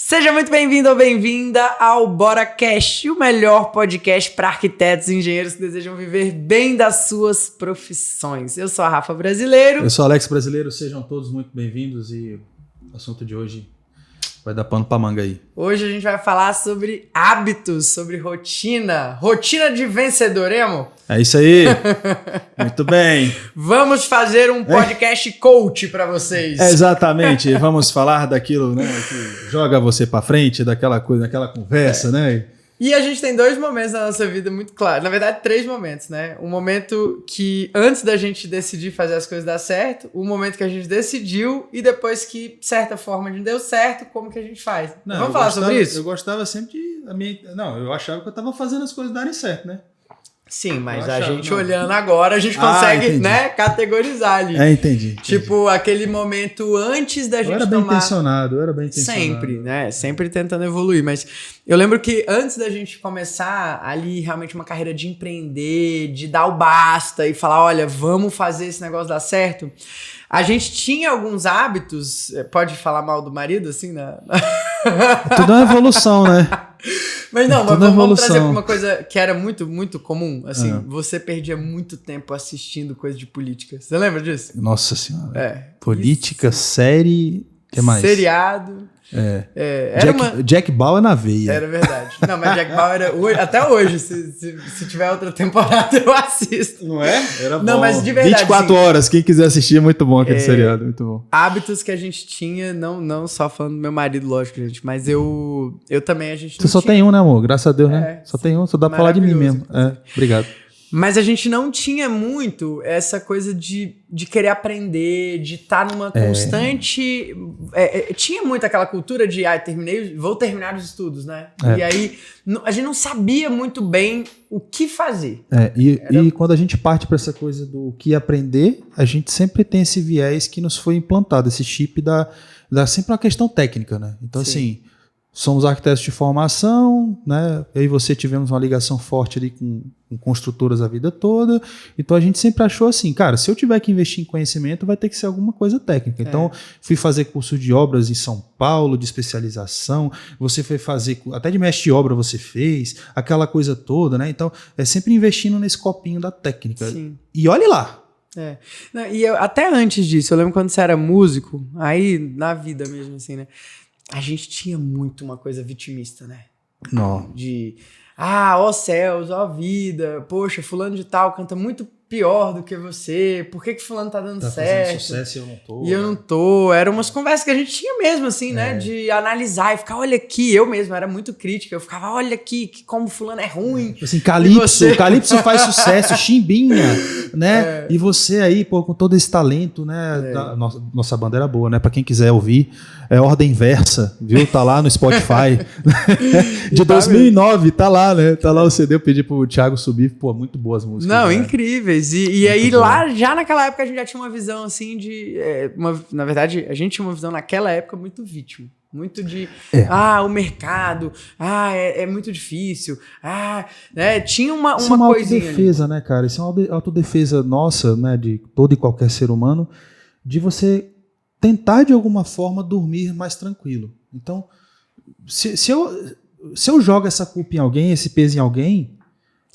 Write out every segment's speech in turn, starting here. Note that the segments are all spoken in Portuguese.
Seja muito bem-vindo ou bem-vinda ao BoraCast, o melhor podcast para arquitetos e engenheiros que desejam viver bem das suas profissões. Eu sou a Rafa Brasileiro. Eu sou o Alex Brasileiro, sejam todos muito bem-vindos e o assunto de hoje vai dar pano pra manga aí. Hoje a gente vai falar sobre hábitos, sobre rotina. Rotina de vencedor, Emo? É isso aí. Muito bem. Vamos fazer um podcast coach para vocês. Exatamente. Vamos falar daquilo, né, que joga você pra frente, daquela coisa, daquela conversa, né? E a gente tem dois momentos na nossa vida muito claros. Na verdade, três momentos, né? Um momento que antes da gente decidir fazer as coisas dar certo, o momento que a gente decidiu e depois que, de certa forma, a gente deu certo, como que a gente faz. Não, vamos falar sobre isso? Eu gostava sempre de... eu achava que eu tava fazendo as coisas darem certo, né? Sim, mas a gente olhando agora, a gente consegue, categorizar ali. Entendi. Tipo, aquele momento antes da gente eu era bem intencionado. Sempre, né? Sempre tentando evoluir. Mas eu lembro que antes da gente começar ali realmente uma carreira de empreender, de dar o basta e falar, olha, vamos fazer esse negócio dar certo, a gente tinha alguns hábitos, pode falar mal do marido, assim, né? Tudo é uma evolução, né? Mas não, mas vamos trazer uma coisa que era muito, muito comum, assim, você perdia muito tempo assistindo coisa de política. Você lembra disso? Nossa Senhora. Política, série, o que mais? Seriado. Jack Bauer na veia. Era verdade. Não, mas Jack Bauer era... Até hoje, se tiver outra temporada, eu assisto. Não é? Era bom. Não, mas de verdade. 24 horas, quem quiser assistir, é muito bom aquele seriado, muito bom. Hábitos que a gente tinha, não só falando do meu marido, lógico, gente, mas eu também, a gente Você só tem um, né, amor? Graças a Deus, né? Só tem um, só dá pra falar de mim mesmo. Obrigado. Mas a gente não tinha muito essa coisa de querer aprender, de estar numa constante... tinha muito aquela cultura de, vou terminar os estudos, né? E aí, a gente não sabia muito bem o que fazer. E quando a gente parte para essa coisa do que aprender, a gente sempre tem esse viés que nos foi implantado, esse chip da sempre uma questão técnica, né? Então, assim... Somos arquitetos de formação, né? Eu e você tivemos uma ligação forte ali com construtoras a vida toda. Então a gente sempre achou assim, cara, se eu tiver que investir em conhecimento, vai ter que ser alguma coisa técnica. Então fui fazer curso de obras em São Paulo, de especialização. Você foi fazer, até de mestre de obra você fez, aquela coisa toda, né? Então é sempre investindo nesse copinho da técnica. Sim. E olhe lá. E até antes disso, eu lembro quando você era músico, aí na vida mesmo, assim, né? A gente tinha muito uma coisa vitimista, né? Não. De, ó céus, ó vida, poxa, fulano de tal canta muito pior do que você, por que fulano tá dando certo? Fazendo sucesso e eu não tô. E eu não tô. Eram umas conversas que a gente tinha mesmo, assim, né? De analisar e ficar, olha aqui, eu mesmo era muito crítica, eu ficava, olha aqui, que como fulano é ruim. Assim, Calypso faz sucesso, Chimbinha, né? E você aí, pô, com todo esse talento, né? Nossa banda era boa, né? Pra quem quiser ouvir, Ordem Versa, viu? Tá lá no Spotify. De 2009, tá lá, né? Tá lá o CD, eu pedi pro Thiago subir, pô, muito boas músicas. Não, incríveis. E aí lá, já naquela época, a gente já tinha uma visão, assim, de... na verdade, a gente tinha uma visão naquela época muito vítima. Muito de, o mercado, é muito difícil, né? Tinha uma coisinha. Isso é uma autodefesa, ali, né, cara? Isso é uma autodefesa nossa, né, de todo e qualquer ser humano, de você tentar, de alguma forma, dormir mais tranquilo. Então, se eu jogo essa culpa em alguém, esse peso em alguém,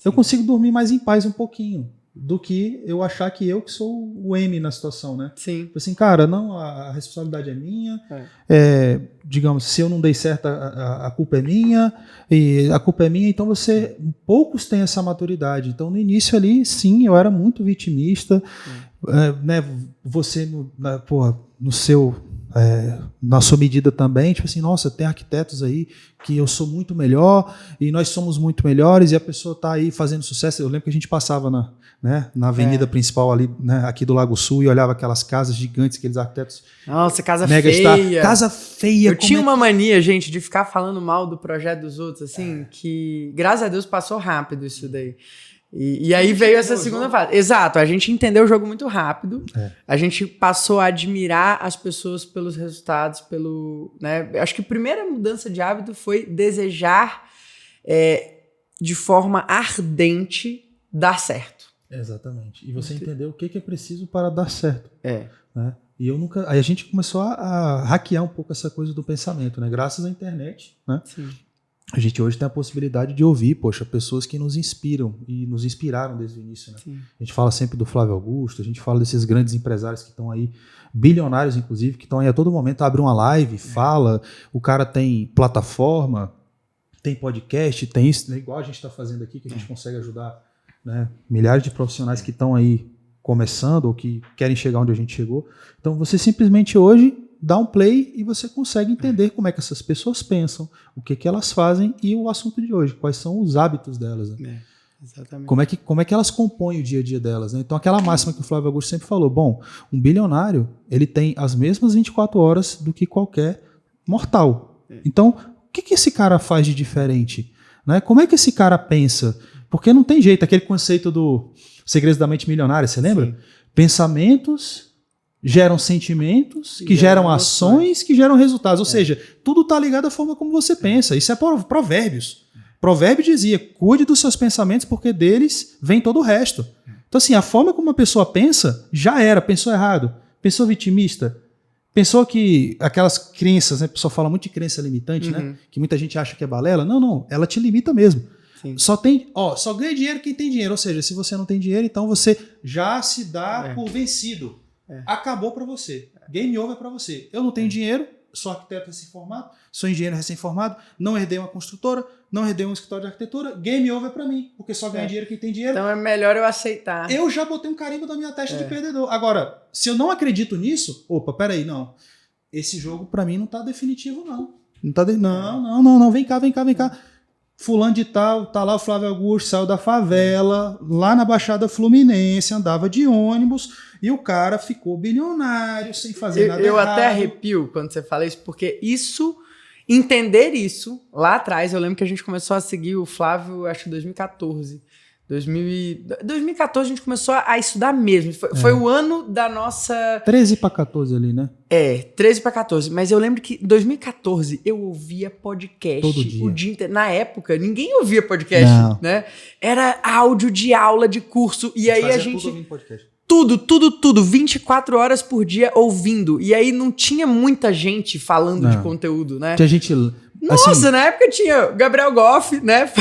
eu consigo dormir mais em paz um pouquinho do que eu achar que eu que sou o M na situação, né? Sim. Assim, cara, não, a responsabilidade é minha, digamos, se eu não dei certo, a culpa é minha, e a culpa é minha, então poucos têm essa maturidade. Então, no início ali, sim, eu era muito vitimista, né? Você, no seu... na sua medida também, tipo assim, nossa, tem arquitetos aí que eu sou muito melhor e nós somos muito melhores e a pessoa tá aí fazendo sucesso. Eu lembro que a gente passava na avenida principal ali, né, aqui do Lago Sul, e olhava aquelas casas gigantes, aqueles arquitetos. Nossa, casa mega feia. Casa feia. Eu tinha uma mania, gente, de ficar falando mal do projeto dos outros, assim, que graças a Deus passou rápido isso daí. E aí veio essa segunda fase. Exato, a gente entendeu o jogo muito rápido. A gente passou a admirar as pessoas pelos resultados, né? Acho que a primeira mudança de hábito foi desejar de forma ardente dar certo. Exatamente. E você entendeu o que é preciso para dar certo. Né? E eu nunca. Aí a gente começou a hackear um pouco essa coisa do pensamento, né? Graças à internet, né? Sim. A gente hoje tem a possibilidade de ouvir, poxa, pessoas que nos inspiram e nos inspiraram desde o início, né? Sim. A gente fala sempre do Flávio Augusto, a gente fala desses grandes empresários que estão aí, bilionários inclusive, que estão aí a todo momento, abre uma live, fala, o cara tem plataforma, tem podcast, tem isso, né? Igual a gente está fazendo aqui, que a gente consegue ajudar, né, milhares de profissionais que estão aí começando ou que querem chegar onde a gente chegou. Então você simplesmente hoje dá um play e você consegue entender como é que essas pessoas pensam, o que que elas fazem e o assunto de hoje, quais são os hábitos delas. Né? Exatamente. Como é que elas compõem o dia a dia delas. Né? Então aquela máxima que o Flávio Augusto sempre falou, bom, um bilionário ele tem as mesmas 24 horas do que qualquer mortal. Então o que que esse cara faz de diferente? Né? Como é que esse cara pensa? Porque não tem jeito, aquele conceito do Segredos da Mente Milionária, você lembra? Sim. Pensamentos geram sentimentos, que geram ações, que geram resultados. Ou seja, tudo está ligado à forma como você pensa. Isso é provérbios. Provérbio dizia, cuide dos seus pensamentos porque deles vem todo o resto. Então assim, a forma como uma pessoa pensa, já era, pensou errado, pensou vitimista, pensou que aquelas crenças, né, a pessoa fala muito de crença limitante, né, que muita gente acha que é balela. Não, ela te limita mesmo. Sim. Só ganha dinheiro quem tem dinheiro. Ou seja, se você não tem dinheiro, então você já se dá por vencido. Acabou para você. Game over para você. Eu não tenho dinheiro, sou arquiteto recém-formado, sou engenheiro recém-formado, não herdei uma construtora, não herdei um escritório de arquitetura, game over para mim, porque só ganha dinheiro quem tem dinheiro. Então é melhor eu aceitar. Eu já botei um carimbo na minha testa de perdedor. Agora, se eu não acredito nisso, peraí, não. Esse jogo para mim não tá definitivo, não. Não, vem cá. Fulano de tal, tá lá o Flávio Augusto, saiu da favela, lá na Baixada Fluminense, andava de ônibus e o cara ficou bilionário sem fazer nada errado. Eu até arrepio quando você fala isso, porque entender isso, lá atrás, eu lembro que a gente começou a seguir o Flávio, acho que em 2014. 2014 a gente começou a estudar mesmo. Foi o ano da nossa... 13 para 14 ali, né? 13 para 14. Mas eu lembro que em 2014 eu ouvia podcast todo dia. O dia inteiro. Na época, ninguém ouvia podcast, né? Era áudio de aula, de curso. E aí a gente... tudo ouvindo podcast. Tudo, 24 horas por dia ouvindo. E aí não tinha muita gente falando de conteúdo, né? Tinha gente... Nossa, assim, na época tinha Gabriel Goff, né?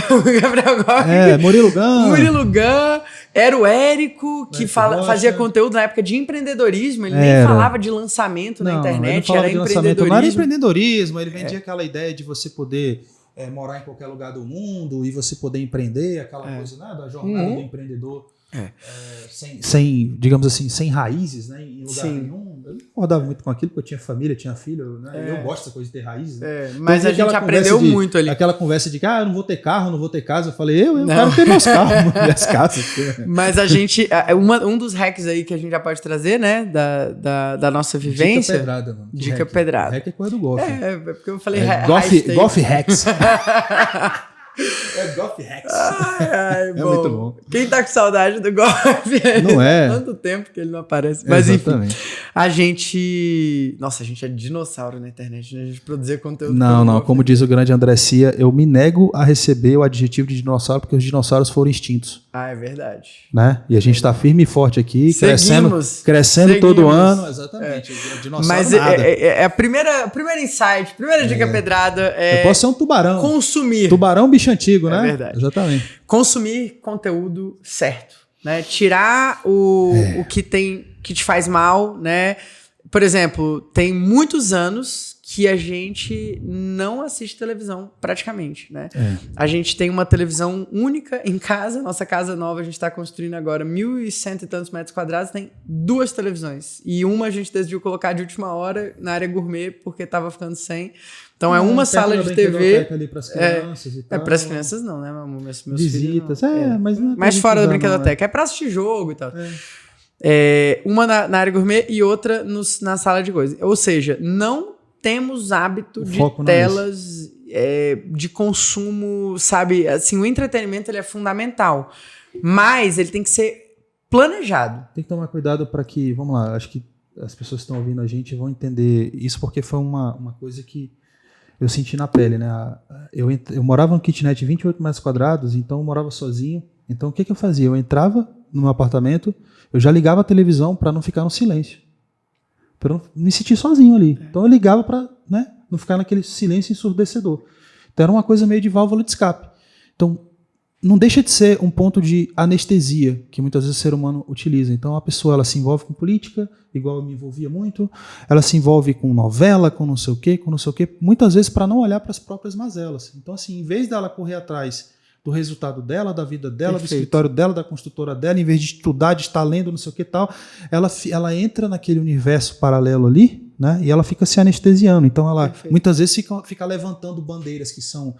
Murilo Gun, era o Érico, que fazia conteúdo na época de empreendedorismo. Ele nem falava de lançamento na internet, era empreendedorismo. Não era empreendedorismo, ele vendia aquela ideia de você poder morar em qualquer lugar do mundo e você poder empreender, aquela coisa, né, da jornada do empreendedor. Sem, digamos assim, sem raízes, né, em lugar nenhum. Eu não concordava muito com aquilo, porque eu tinha família, tinha filho, né, eu gosto dessa coisa de ter raízes. Né? Mas então, a gente aprendeu muito ali. Aquela conversa de que eu não vou ter carro, não vou ter casa. Eu falei, eu quero ter meus carros, minhas casas. Mas a gente, um dos hacks aí que a gente já pode trazer, né, da nossa vivência. Dica pedrada, mano. Dica pedrada. Hack é coisa do golfe. Porque eu falei golfe hacks. Golf hacks. Muito bom. Quem tá com saudade do golfe? Não é? Tanto tempo que ele não aparece. Mas exatamente. Enfim, a gente é dinossauro na internet, né? A gente produzir conteúdo. Não, como diz o grande André Cia, eu me nego a receber o adjetivo de dinossauro porque os dinossauros foram extintos. É verdade. Né? E a gente tá firme e forte aqui, crescendo todo ano. Exatamente. Mas nada. A primeira insight, primeira dica pedrada eu posso ser um tubarão. Consumir. Tubarão bicho antigo, né? É verdade. Exatamente. Consumir conteúdo certo, né? Tirar o que te faz mal, né? Por exemplo, tem muitos anos que a gente não assiste televisão, praticamente, né? A gente tem uma televisão única em casa, nossa casa nova, a gente está construindo agora 1.100 e tantos metros quadrados, tem 2 televisões. E uma a gente decidiu colocar de última hora na área gourmet, porque estava ficando sem. Então é uma sala de TV. Ali pras crianças e tal. Para as crianças não, né? Meus visitas, filhos não. Mas não é mais fora da brinquedoteca. É para assistir jogo e tal. Uma na área gourmet e outra na sala de coisa. Ou seja, não temos hábito de telas de consumo, sabe? Assim, o entretenimento ele é fundamental, mas ele tem que ser planejado. Tem que tomar cuidado para que, vamos lá, acho que as pessoas que estão ouvindo a gente vão entender isso, porque foi uma coisa que eu senti na pele, né? Eu morava no kitnet 28 metros quadrados, então eu morava sozinho. Então o que eu fazia? Eu entrava no meu apartamento, eu já ligava a televisão para não ficar no silêncio. para não me sentir sozinho ali. Então eu ligava para, né, não ficar naquele silêncio ensurdecedor. Então era uma coisa meio de válvula de escape. Então não deixa de ser um ponto de anestesia que muitas vezes o ser humano utiliza. Então a pessoa ela se envolve com política, igual eu me envolvia muito, ela se envolve com novela, com não sei o quê, muitas vezes para não olhar para as próprias mazelas. Então assim, em vez dela correr atrás do resultado dela, da vida dela, do escritório dela, da construtora dela, em vez de estudar, de estar lendo, não sei o que e tal, ela entra naquele universo paralelo ali, né, e ela fica se anestesiando. Então ela muitas vezes fica levantando bandeiras que são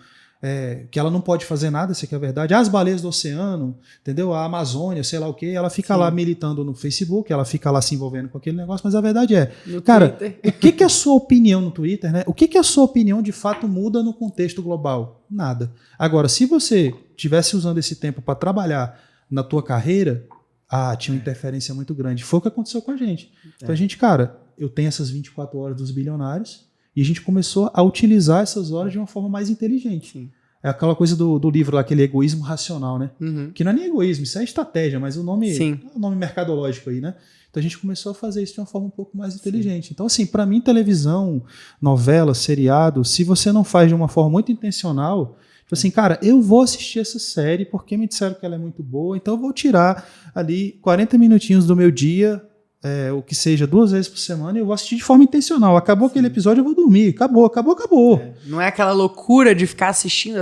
que ela não pode fazer nada, isso aqui é a verdade. As baleias do oceano, entendeu? A Amazônia, sei lá o quê, ela fica lá militando no Facebook, ela fica lá se envolvendo com aquele negócio, mas a verdade é, no cara, Twitter. O que é a sua opinião no Twitter, né? O que a sua opinião de fato muda no contexto global? Nada. Agora, se você estivesse usando esse tempo para trabalhar na tua carreira, tinha uma interferência muito grande. Foi o que aconteceu com a gente. Então a gente, cara, eu tenho essas 24 horas dos bilionários, e a gente começou a utilizar essas horas de uma forma mais inteligente. Sim. É aquela coisa do livro lá, aquele egoísmo racional, né? Uhum. Que não é nem egoísmo, isso é estratégia, mas o nome é um nome mercadológico aí, né? Então a gente começou a fazer isso de uma forma um pouco mais inteligente. Sim. Então, assim, para mim, televisão, novela, seriado, se você não faz de uma forma muito intencional, tipo assim, cara, eu vou assistir essa série porque me disseram que ela é muito boa, então eu vou tirar ali 40 minutinhos do meu dia, o que seja 2 vezes por semana, e eu vou assistir de forma intencional. Acabou aquele episódio, eu vou dormir. Acabou. Não é aquela loucura de ficar assistindo.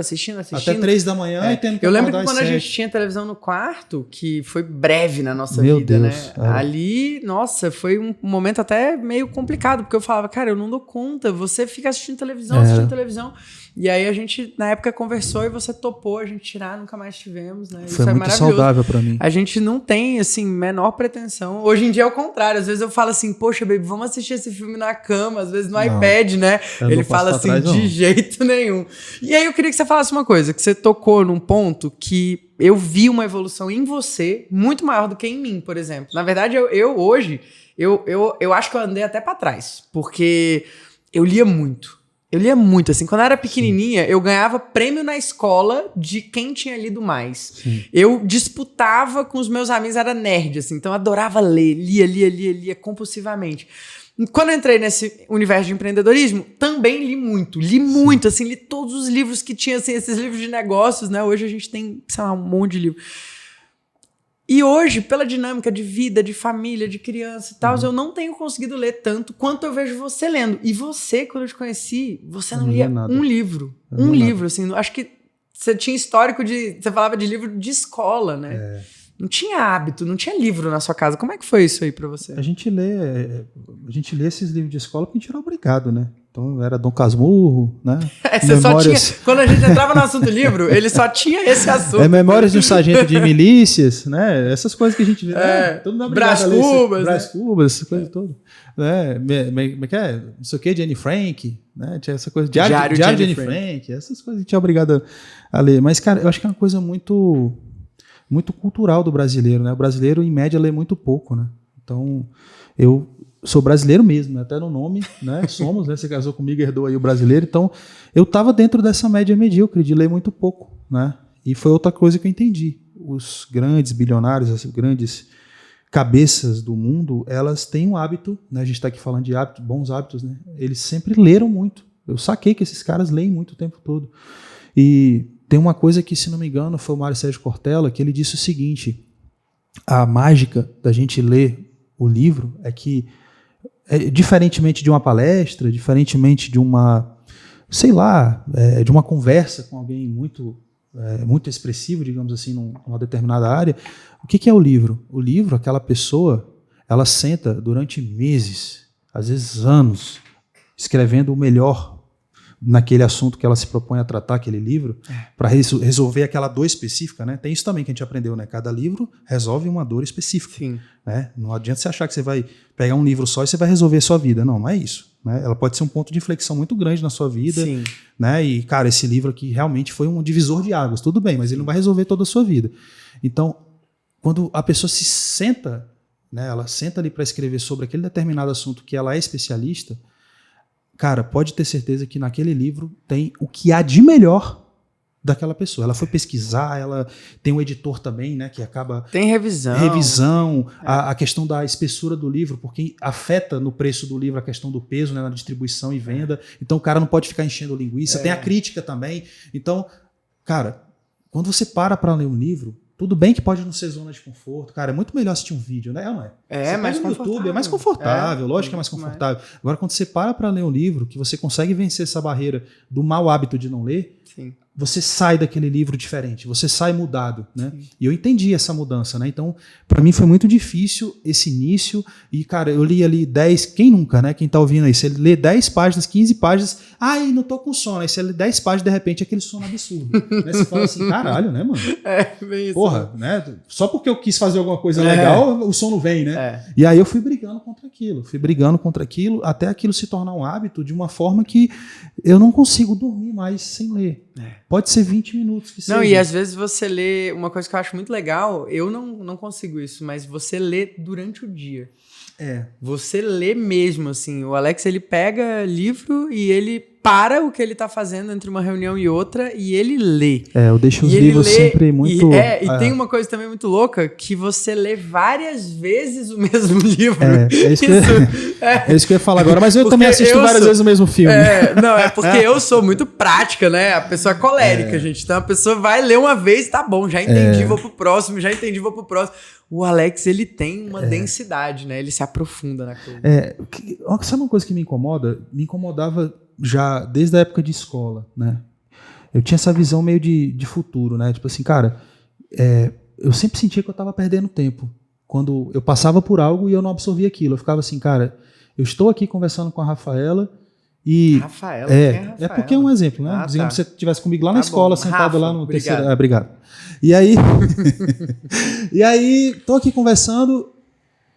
Até 3 da manhã e tendo que Eu lembro que quando a gente tinha televisão no quarto, que foi breve na nossa vida, Deus, né? Ali, nossa, foi um momento até meio complicado, porque eu falava, cara, eu não dou conta, você fica assistindo televisão. E aí a gente, na época, conversou e você topou a gente tirar, nunca mais tivemos, né? Foi muito saudável pra mim. A gente não tem, assim, menor pretensão. Hoje em dia é o contrário. Às vezes eu falo assim, poxa, baby, vamos assistir esse filme na cama, às vezes no iPad, né? Ele fala assim, de jeito nenhum. E aí eu queria que você falasse uma coisa, que você tocou num ponto que eu vi uma evolução em você muito maior do que em mim, por exemplo. Na verdade, eu hoje, eu acho que eu andei até pra trás, porque eu lia muito. Eu lia muito, assim, quando eu era pequenininha, eu ganhava prêmio na escola de quem tinha lido mais. Sim. Eu disputava com os meus amigos, era nerd, assim, então eu adorava ler, lia compulsivamente. Quando eu entrei nesse universo de empreendedorismo, também li muito, assim, li todos os livros que tinha, assim, esses livros de negócios, né? Hoje a gente tem, sei lá, um monte de livro. E hoje, pela dinâmica de vida, de família, de criança e tal, eu não tenho conseguido ler tanto quanto eu vejo você lendo. E você, quando eu te conheci, você não lia um livro. Um livro, assim. Acho que você tinha histórico de... Você falava de livro de escola, né? Não tinha hábito, não tinha livro na sua casa. Como é que foi isso aí pra você? A gente lê esses livros de escola porque a gente era obrigado, né? Então era Dom Casmurro, né? Você Memórias... só tinha... Quando a gente entrava no assunto livro, ele só tinha esse assunto. Memórias de um sargento de milícias, né? Essas coisas que a gente vê. Todo mundo Brás Cubas, Brás Cubas, essa coisa toda. Como é que é? Não sei o que, de Anne Frank, né? Tinha essa coisa. Diário de Anne Frank. Essas coisas que a gente é obrigado a ler. Mas, cara, eu acho que é uma coisa muito cultural do brasileiro, né? O brasileiro, em média, lê muito pouco, né? Então, eu sou brasileiro mesmo, né? Até no nome, né? Somos, né? Você casou comigo, herdou aí o brasileiro. Então, eu estava dentro dessa média medíocre de ler muito pouco, né? E foi outra coisa que eu entendi. Os grandes bilionários, as grandes cabeças do mundo, elas têm um hábito, né? A gente está aqui falando de hábitos, bons hábitos, né? Eles sempre leram muito. Eu saquei que esses caras leem muito o tempo todo. E tem uma coisa que, se não me engano, foi o Mário Sérgio Cortella, que ele disse o seguinte: a mágica da gente ler o livro é que, diferentemente de uma palestra, diferentemente de uma, sei lá, de uma conversa com alguém muito expressivo, digamos assim, numa determinada área, o que é o livro? O livro, aquela pessoa, ela senta durante meses, às vezes anos, escrevendo o melhor naquele assunto que ela se propõe a tratar, aquele livro, para resolver aquela dor específica, né? Tem isso também que a gente aprendeu, né? Cada livro resolve uma dor específica. Sim. Né? Não adianta você achar que você vai pegar um livro só e você vai resolver a sua vida. Não é isso. Né? Ela pode ser um ponto de inflexão muito grande na sua vida. Sim. Né? E, cara, esse livro aqui realmente foi um divisor de águas. Tudo bem, mas ele não vai resolver toda a sua vida. Então, quando a pessoa se senta, né? Ela senta ali para escrever sobre aquele determinado assunto que ela é especialista, cara, pode ter certeza que naquele livro tem o que há de melhor daquela pessoa. Ela foi pesquisar, ela tem um editor também, né, que acaba... Tem revisão. A questão da espessura do livro, porque afeta no preço do livro a questão do peso, né, na distribuição e venda. Então o cara não pode ficar enchendo linguiça. Tem a crítica também. Então, cara, quando você para ler um livro, tudo bem que pode não ser zona de conforto. Cara, é muito melhor assistir um vídeo, né? Não é? É mais no YouTube, é mais confortável. Lógico que é mais confortável. Agora, quando você para ler um livro, que você consegue vencer essa barreira do mau hábito de não ler, Sim. você sai daquele livro diferente, você sai mudado, né? Sim. E eu entendi essa mudança, né? Então, para mim foi muito difícil esse início. E, cara, eu li ali 10, quem nunca, né? Quem tá ouvindo aí, você lê 10 páginas, 15 páginas, ai, não tô com sono. Aí você lê 10 páginas, de repente, aquele sono absurdo. Né? Você fala assim, caralho, né, mano? Bem isso. Porra, né? Só porque eu quis fazer alguma coisa legal, o sono vem, né? E aí eu fui brigando contra aquilo, até aquilo se tornar um hábito de uma forma que eu não consigo dormir mais sem ler. Pode ser 20 minutos que seja. Não, e às vezes você lê, uma coisa que eu acho muito legal, eu não consigo isso, mas você lê durante o dia. Você lê mesmo, assim. O Alex, ele pega livro e ele para o que ele tá fazendo entre uma reunião e outra e ele lê. Eu deixo os livros sempre muito... E tem uma coisa também muito louca, que você lê várias vezes o mesmo livro. É isso que eu ia falar agora, mas eu também assisto várias vezes o mesmo filme. Não, é porque eu sou muito prática, né? A pessoa é colérica, gente. Então a pessoa vai ler uma vez, tá bom, já entendi, vou pro próximo, vou pro próximo. O Alex, ele tem uma densidade, né? Ele se aprofunda na coisa. Sabe uma coisa que me incomoda? Me incomodava já desde a época de escola, né? Eu tinha essa visão meio de futuro, né? Tipo assim, cara, eu sempre sentia que eu estava perdendo tempo. Quando eu passava por algo e eu não absorvia aquilo. Eu ficava assim, cara, eu estou aqui conversando com a Rafaela e... Rafaela? Quem é Rafaela? É porque é um exemplo, né? Digamos que você estivesse comigo lá na escola, sentado lá no obrigado. terceiro... Obrigado. E aí... e aí, tô aqui conversando...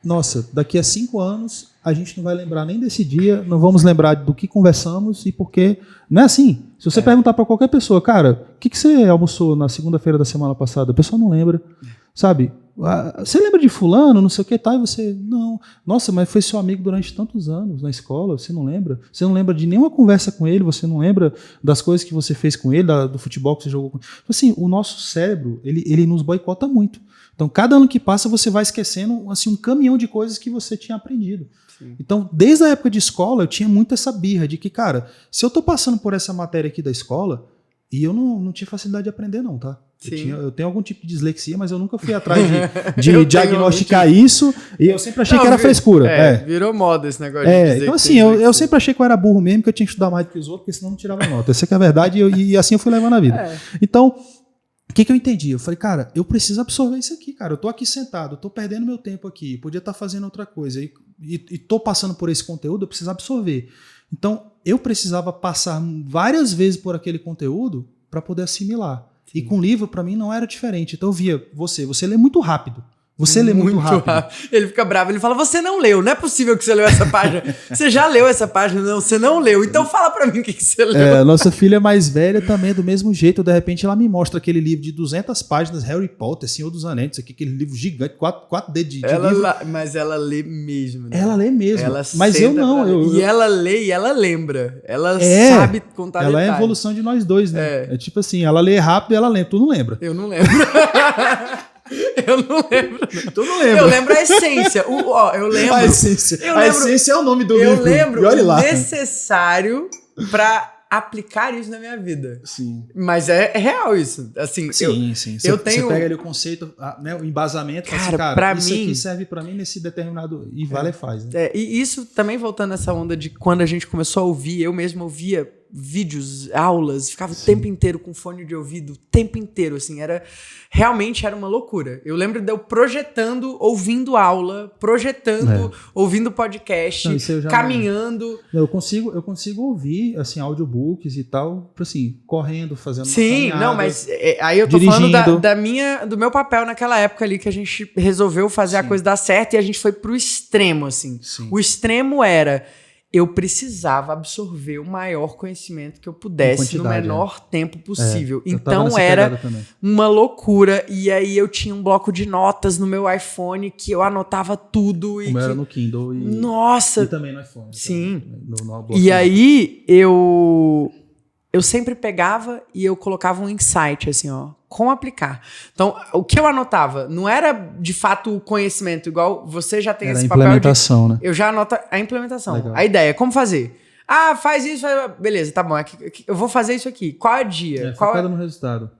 Nossa, daqui a 5 anos a gente não vai lembrar nem desse dia, não vamos lembrar do que conversamos e porque... Não é assim. Se você perguntar para qualquer pessoa, cara, o que você almoçou na segunda-feira da semana passada? A pessoa não lembra, sabe? Você lembra de fulano, não sei o que, tá? E você, não. Nossa, mas foi seu amigo durante tantos anos na escola, você não lembra? Você não lembra de nenhuma conversa com ele, você não lembra das coisas que você fez com ele, do futebol que você jogou com ele. Assim, o nosso cérebro, ele nos boicota muito. Então, cada ano que passa, você vai esquecendo assim, um caminhão de coisas que você tinha aprendido. Sim. Então, desde a época de escola, eu tinha muito essa birra de que, cara, se eu tô passando por essa matéria aqui da escola, e eu não tinha facilidade de aprender não, tá? Eu tenho algum tipo de dislexia, mas eu nunca fui atrás de diagnosticar isso, e eu sempre achei que era frescura. Virou moda esse negócio de dizer então assim, eu sempre achei que eu era burro mesmo, que eu tinha que estudar mais do que os outros, porque senão não tirava nota. Essa que é a verdade, e assim eu fui levando a vida. Então, o que eu entendi? Eu falei, cara, eu preciso absorver isso aqui, cara. Eu tô aqui sentado, eu tô perdendo meu tempo aqui, podia estar fazendo outra coisa, e tô passando por esse conteúdo, eu preciso absorver. Então, eu precisava passar várias vezes por aquele conteúdo para poder assimilar. Sim. E com livro, para mim, não era diferente. Então, eu via você lê muito rápido. Você lê muito rápido. Ele fica bravo, ele fala, você não leu, não é possível que você leu essa página. Você já leu essa página? Não, você não leu. Então fala pra mim o que você leu. Nossa filha mais velha também é do mesmo jeito. De repente ela me mostra aquele livro de 200 páginas, Harry Potter, Senhor dos Anéis, aquele livro gigante, 4 dedos de livro. Mas ela lê mesmo. Né? Ela lê mesmo. Ela mas eu não. E ela lê e ela lembra. Ela sabe contar ela detalhes. É a evolução de nós dois, né? É tipo assim, ela lê rápido e ela lembra. Tu não lembra. Eu não lembro. Eu não lembro. Tu não lembra? Eu lembro a essência. Eu lembro. A essência. A essência é o nome do livro. Eu lembro o necessário pra aplicar isso na minha vida. Sim. Mas é real isso. Assim, sim. Eu tenho... Você pega ali o conceito, né, o embasamento, cara, assim, cara, isso mim, aqui serve pra mim nesse determinado... E vale e faz. Né? E isso também voltando nessa onda de quando a gente começou a ouvir, eu mesmo ouvia vídeos, aulas, ficava o tempo inteiro com fone de ouvido, o tempo inteiro, assim, realmente era uma loucura. Eu lembro de eu projetando, ouvindo aula, ouvindo podcast, caminhando. Eu consigo ouvir, assim, audiobooks e tal, assim, correndo, fazendo Sim, uma não, mas aí eu tô falando do meu papel naquela época ali, que a gente resolveu fazer a coisa dar certo e a gente foi pro extremo, assim. Sim. O extremo era... eu precisava absorver o maior conhecimento que eu pudesse no menor tempo possível. Então era uma loucura. E aí eu tinha um bloco de notas no meu iPhone que eu anotava tudo. Como era no Kindle. Nossa! E também no iPhone. Sim. No e aí eu eu sempre pegava e eu colocava um insight, assim, ó, como aplicar. Então, o que eu anotava não era, de fato, o conhecimento, igual você já tem era esse papel de... Era a implementação, né? Eu já anoto a implementação, Legal. a ideia, como fazer. Ah, faz isso, beleza, tá bom, eu vou fazer isso aqui. Qual é o dia? Focado no resultado.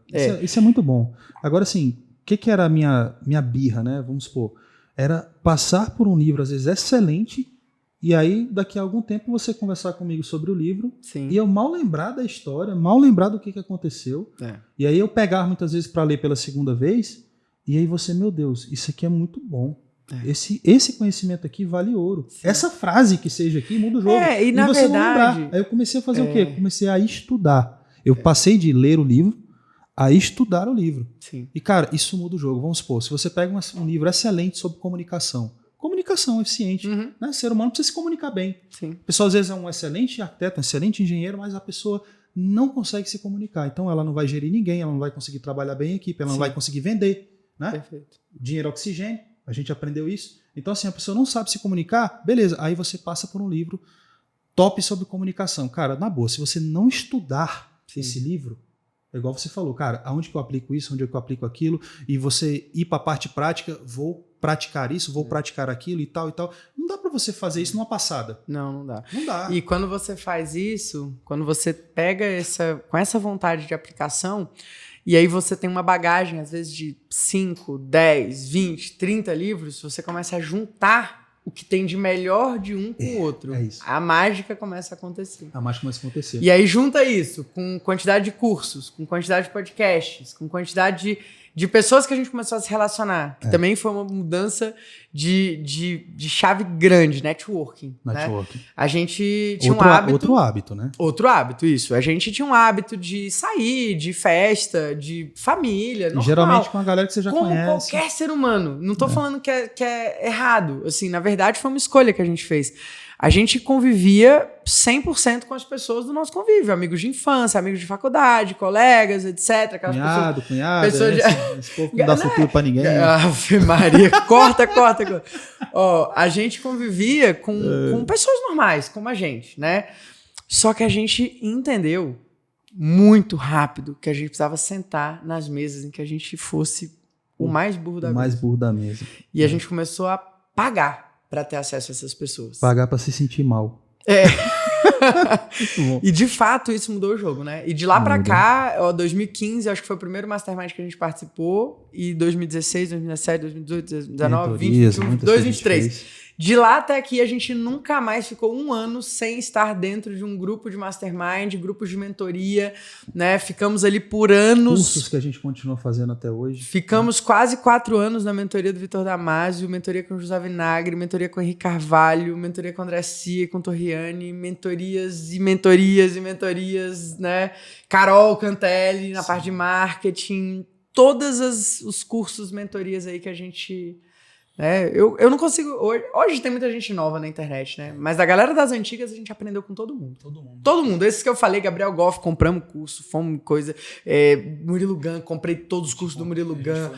Isso é muito bom. Agora, assim, o que era a minha birra, né? Vamos supor, era passar por um livro, às vezes, excelente. E aí, daqui a algum tempo, você conversar comigo sobre o livro. Sim. E eu mal lembrar da história, mal lembrar do que aconteceu. E aí eu pegar muitas vezes para ler pela segunda vez. E aí você, meu Deus, isso aqui é muito bom. Esse conhecimento aqui vale ouro. Sim. Essa frase que seja aqui muda o jogo. E na você verdade... lembrar. Aí eu comecei a fazer o quê? Comecei a estudar. Eu passei de ler o livro a estudar o livro. Sim. E, cara, isso muda o jogo. Vamos supor, se você pega um livro excelente sobre comunicação, comunicação eficiente. Né? O ser humano precisa se comunicar bem. Sim. A pessoa, às vezes, é um excelente arquiteto, um excelente engenheiro, mas a pessoa não consegue se comunicar. Então, ela não vai gerir ninguém, ela não vai conseguir trabalhar bem em equipe, ela não vai conseguir vender. Né? Perfeito. Dinheiro é oxigênio, a gente aprendeu isso. Então, assim, a pessoa não sabe se comunicar, beleza. Aí você passa por um livro top sobre comunicação. Cara, na boa, se você não estudar esse livro, é igual você falou, cara, aonde que eu aplico isso, onde é que eu aplico aquilo, e você ir para a parte prática, vou praticar isso, vou praticar aquilo e tal e tal. Não dá para você fazer isso numa passada. Não dá. Não dá. E quando você faz isso, quando você pega com essa vontade de aplicação, e aí você tem uma bagagem, às vezes, de 5, 10, 20, 30 livros, você começa a juntar o que tem de melhor de um com o outro. É isso. A mágica começa a acontecer. A mágica começa a acontecer. E aí junta isso com quantidade de cursos, com quantidade de podcasts, com quantidade de pessoas que a gente começou a se relacionar. Que também foi uma mudança de chave grande, networking. Networking. Né? A gente tinha um hábito... Outro hábito, né? Outro hábito, isso. A gente tinha um hábito de sair, de festa, de família, normal. Geralmente com a galera que você já conhece. Como qualquer ser humano. Não tô falando que é errado. Assim, na verdade, foi uma escolha que a gente fez. A gente convivia 100% com as pessoas do nosso convívio. Amigos de infância, amigos de faculdade, colegas, etc. Cunhada. Pessoas Esse povo não dá futuro pra ninguém. Ave Maria, corta. Ó, a gente convivia com pessoas normais, como a gente, né? Só que a gente entendeu muito rápido que a gente precisava sentar nas mesas em que a gente fosse o mais burro da mesa. O mais burro da mesa. E a gente começou a pagar para ter acesso a essas pessoas. Pagar para se sentir mal. E de fato isso mudou o jogo, né? E de lá para cá, 2015, acho que foi o primeiro Mastermind que a gente participou, e 2016, 2017, 2018, 2019, 2021, 2023. De lá até aqui, a gente nunca mais ficou um ano sem estar dentro de um grupo de mastermind, grupos de mentoria, né? Ficamos ali por anos. Cursos que a gente continua fazendo até hoje. Ficamos quase 4 anos na mentoria do Vitor Damasio, mentoria com o José Vinagre, mentoria com o Henrique Carvalho, mentoria com o André Cia, com o Torriani, mentorias, né? Carol Cantelli na parte de marketing, todos os cursos, mentorias aí que a gente... Eu não consigo... Hoje tem muita gente nova na internet, né? Mas da galera das antigas a gente aprendeu com todo mundo. Todo mundo. Esses que eu falei, Gabriel Goff, compramos curso, fomos coisa... Murilo Gun, comprei todos os cursos do Murilo Gun.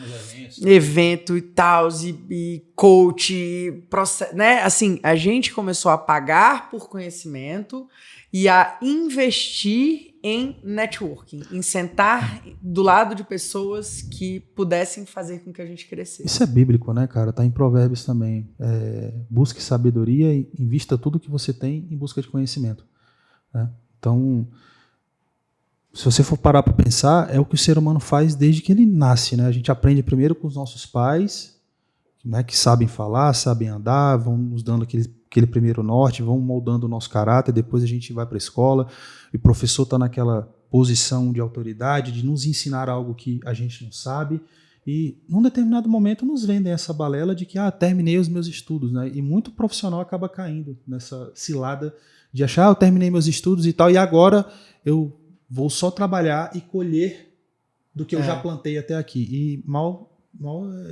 Evento e tal, e coach, processo, né? Assim, a gente começou a pagar por conhecimento e a investir em networking, em sentar do lado de pessoas que pudessem fazer com que a gente crescesse. Isso é bíblico, né, cara? Tá em Provérbios também. Busque sabedoria e invista tudo que você tem em busca de conhecimento. Né? Então, se você for parar para pensar, é o que o ser humano faz desde que ele nasce, né? A gente aprende primeiro com os nossos pais, né, que sabem falar, sabem andar, vão nos dando aquele primeiro norte, vão moldando o nosso caráter, depois a gente vai para a escola, e o professor está naquela posição de autoridade, de nos ensinar algo que a gente não sabe, e num determinado momento nos vendem essa balela de que terminei os meus estudos, né? E muito profissional acaba caindo nessa cilada de achar, eu terminei meus estudos e tal, e agora eu vou só trabalhar e colher do que eu já plantei até aqui. E mal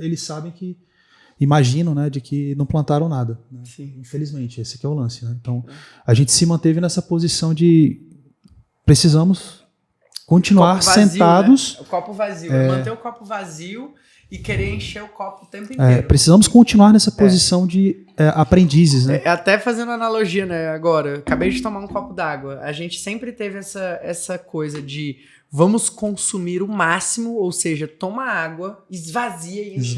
eles sabem que, imaginam, né, de que não plantaram nada. Né? Infelizmente, esse aqui é o lance. Né? Então, a gente se manteve nessa posição de precisamos continuar vazio, sentados. Né? O copo vazio. Manter o copo vazio e querer encher o copo o tempo inteiro. Precisamos continuar nessa posição de aprendizes, né? Até fazendo analogia, né, agora, acabei de tomar um copo d'água. A gente sempre teve essa coisa de vamos consumir o máximo, ou seja, toma água, esvazia e enche de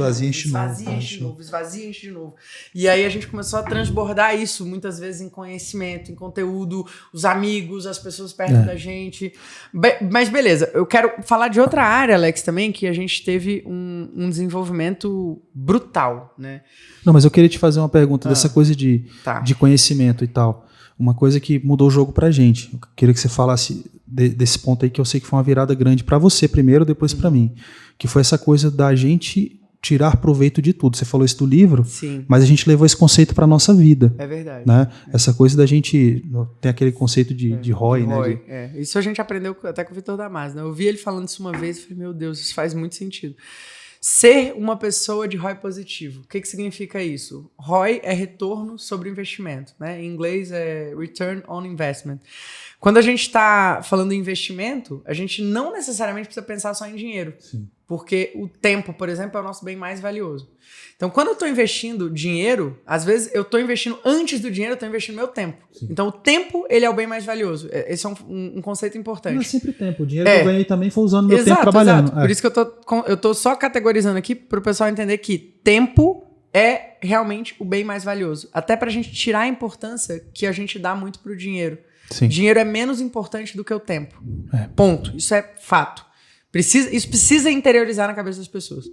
novo. Esvazia e enche de novo. E aí a gente começou a transbordar isso, muitas vezes em conhecimento, em conteúdo, os amigos, as pessoas perto da gente. Mas beleza, eu quero falar de outra área, Alex, também, que a gente teve um desenvolvimento brutal, né? Não, mas eu queria te fazer uma pergunta dessa coisa de conhecimento e tal. Uma coisa que mudou o jogo pra gente. Eu queria que você falasse desse ponto aí, que eu sei que foi uma virada grande pra você primeiro, depois pra mim. Que foi essa coisa da gente tirar proveito de tudo. Você falou isso do livro, sim, mas a gente levou esse conceito pra nossa vida. É verdade. Né? Essa coisa da gente... Tem aquele conceito de ROI, né? Isso a gente aprendeu até com o Vitor Damasio, né? Eu vi ele falando isso uma vez e falei, meu Deus, isso faz muito sentido. Ser uma pessoa de ROI positivo. O que significa isso? ROI é retorno sobre investimento, né? Em inglês é Return on Investment. Quando a gente está falando em investimento, a gente não necessariamente precisa pensar só em dinheiro. Sim. Porque o tempo, por exemplo, é o nosso bem mais valioso. Então, quando eu estou investindo dinheiro, às vezes eu estou investindo antes do dinheiro, eu estou investindo meu tempo. Sim. Então, o tempo, ele é o bem mais valioso. Esse é um conceito importante. Não é sempre tempo. O dinheiro que eu ganhei também foi usando meu tempo trabalhando. Exato. Por isso que eu tô só categorizando aqui para o pessoal entender que tempo é realmente o bem mais valioso. Até para a gente tirar a importância que a gente dá muito para o dinheiro. Sim. Dinheiro é menos importante do que o tempo. Ponto. Isso é fato. Isso precisa interiorizar na cabeça das pessoas.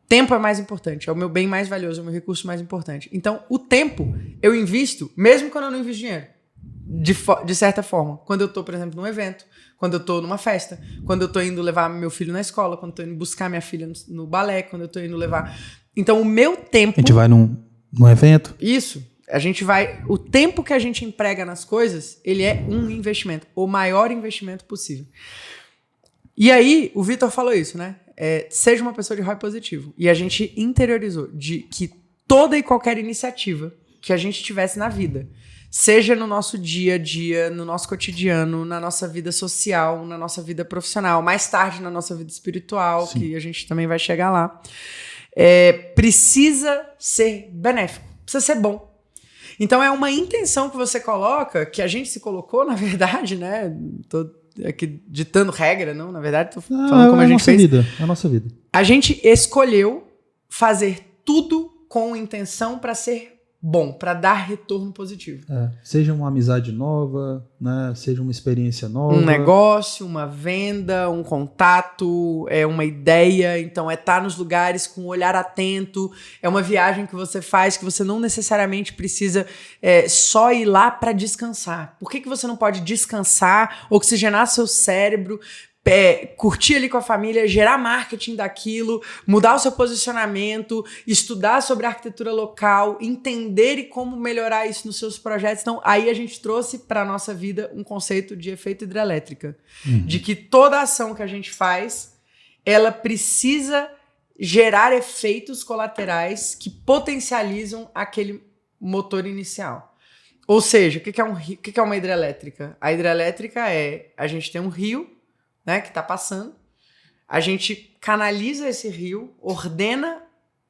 Tempo é mais importante, é o meu bem mais valioso, é o meu recurso mais importante. Então, o tempo eu invisto, mesmo quando eu não invisto dinheiro, de certa forma. Quando eu estou, por exemplo, num evento, quando eu estou numa festa, quando eu estou indo levar meu filho na escola, quando eu estou indo buscar minha filha no balé, quando eu estou indo levar... Então, o meu tempo... A gente vai num evento? Isso. A gente vai... O tempo que a gente emprega nas coisas, ele é um investimento, o maior investimento possível. E aí, o Vitor falou isso, né? Seja uma pessoa de ROI positivo. E a gente interiorizou de que toda e qualquer iniciativa que a gente tivesse na vida, seja no nosso dia a dia, no nosso cotidiano, na nossa vida social, na nossa vida profissional, mais tarde na nossa vida espiritual, sim, que a gente também vai chegar lá, precisa ser benéfico, precisa ser bom. Então é uma intenção que você coloca, que a gente se colocou, na verdade, né? Tô aqui ditando regra, não, na verdade, tô falando como a gente fez. É a nossa vida. A gente escolheu fazer tudo com intenção para ser bom, para dar retorno positivo. Seja uma amizade nova, né? Seja uma experiência nova. Um negócio, uma venda, um contato, uma ideia. Então, estar nos lugares com um olhar atento. É uma viagem que você faz que você não necessariamente precisa só ir lá para descansar. Por que você não pode descansar, oxigenar seu cérebro, curtir ali com a família, gerar marketing daquilo, mudar o seu posicionamento, estudar sobre a arquitetura local, entender e como melhorar isso nos seus projetos. Então, aí a gente trouxe para a nossa vida um conceito de efeito hidrelétrica. De que toda ação que a gente faz, ela precisa gerar efeitos colaterais que potencializam aquele motor inicial. Ou seja, o que é uma hidrelétrica? A hidrelétrica a gente tem um rio, né, que está passando, a gente canaliza esse rio, ordena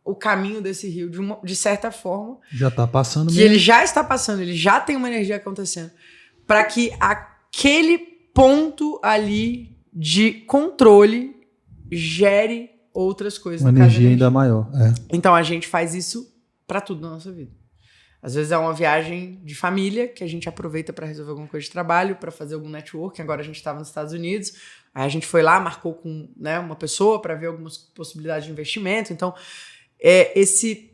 o caminho desse rio de certa forma. Já está passando mesmo. Que ele já está passando, ele já tem uma energia acontecendo, para que aquele ponto ali de controle gere outras coisas. Uma energia ainda maior. Então a gente faz isso para tudo na nossa vida. Às vezes é uma viagem de família que a gente aproveita para resolver alguma coisa de trabalho, para fazer algum networking. Agora a gente estava nos Estados Unidos, aí a gente foi lá, marcou com, né, uma pessoa para ver algumas possibilidades de investimento. Então, esse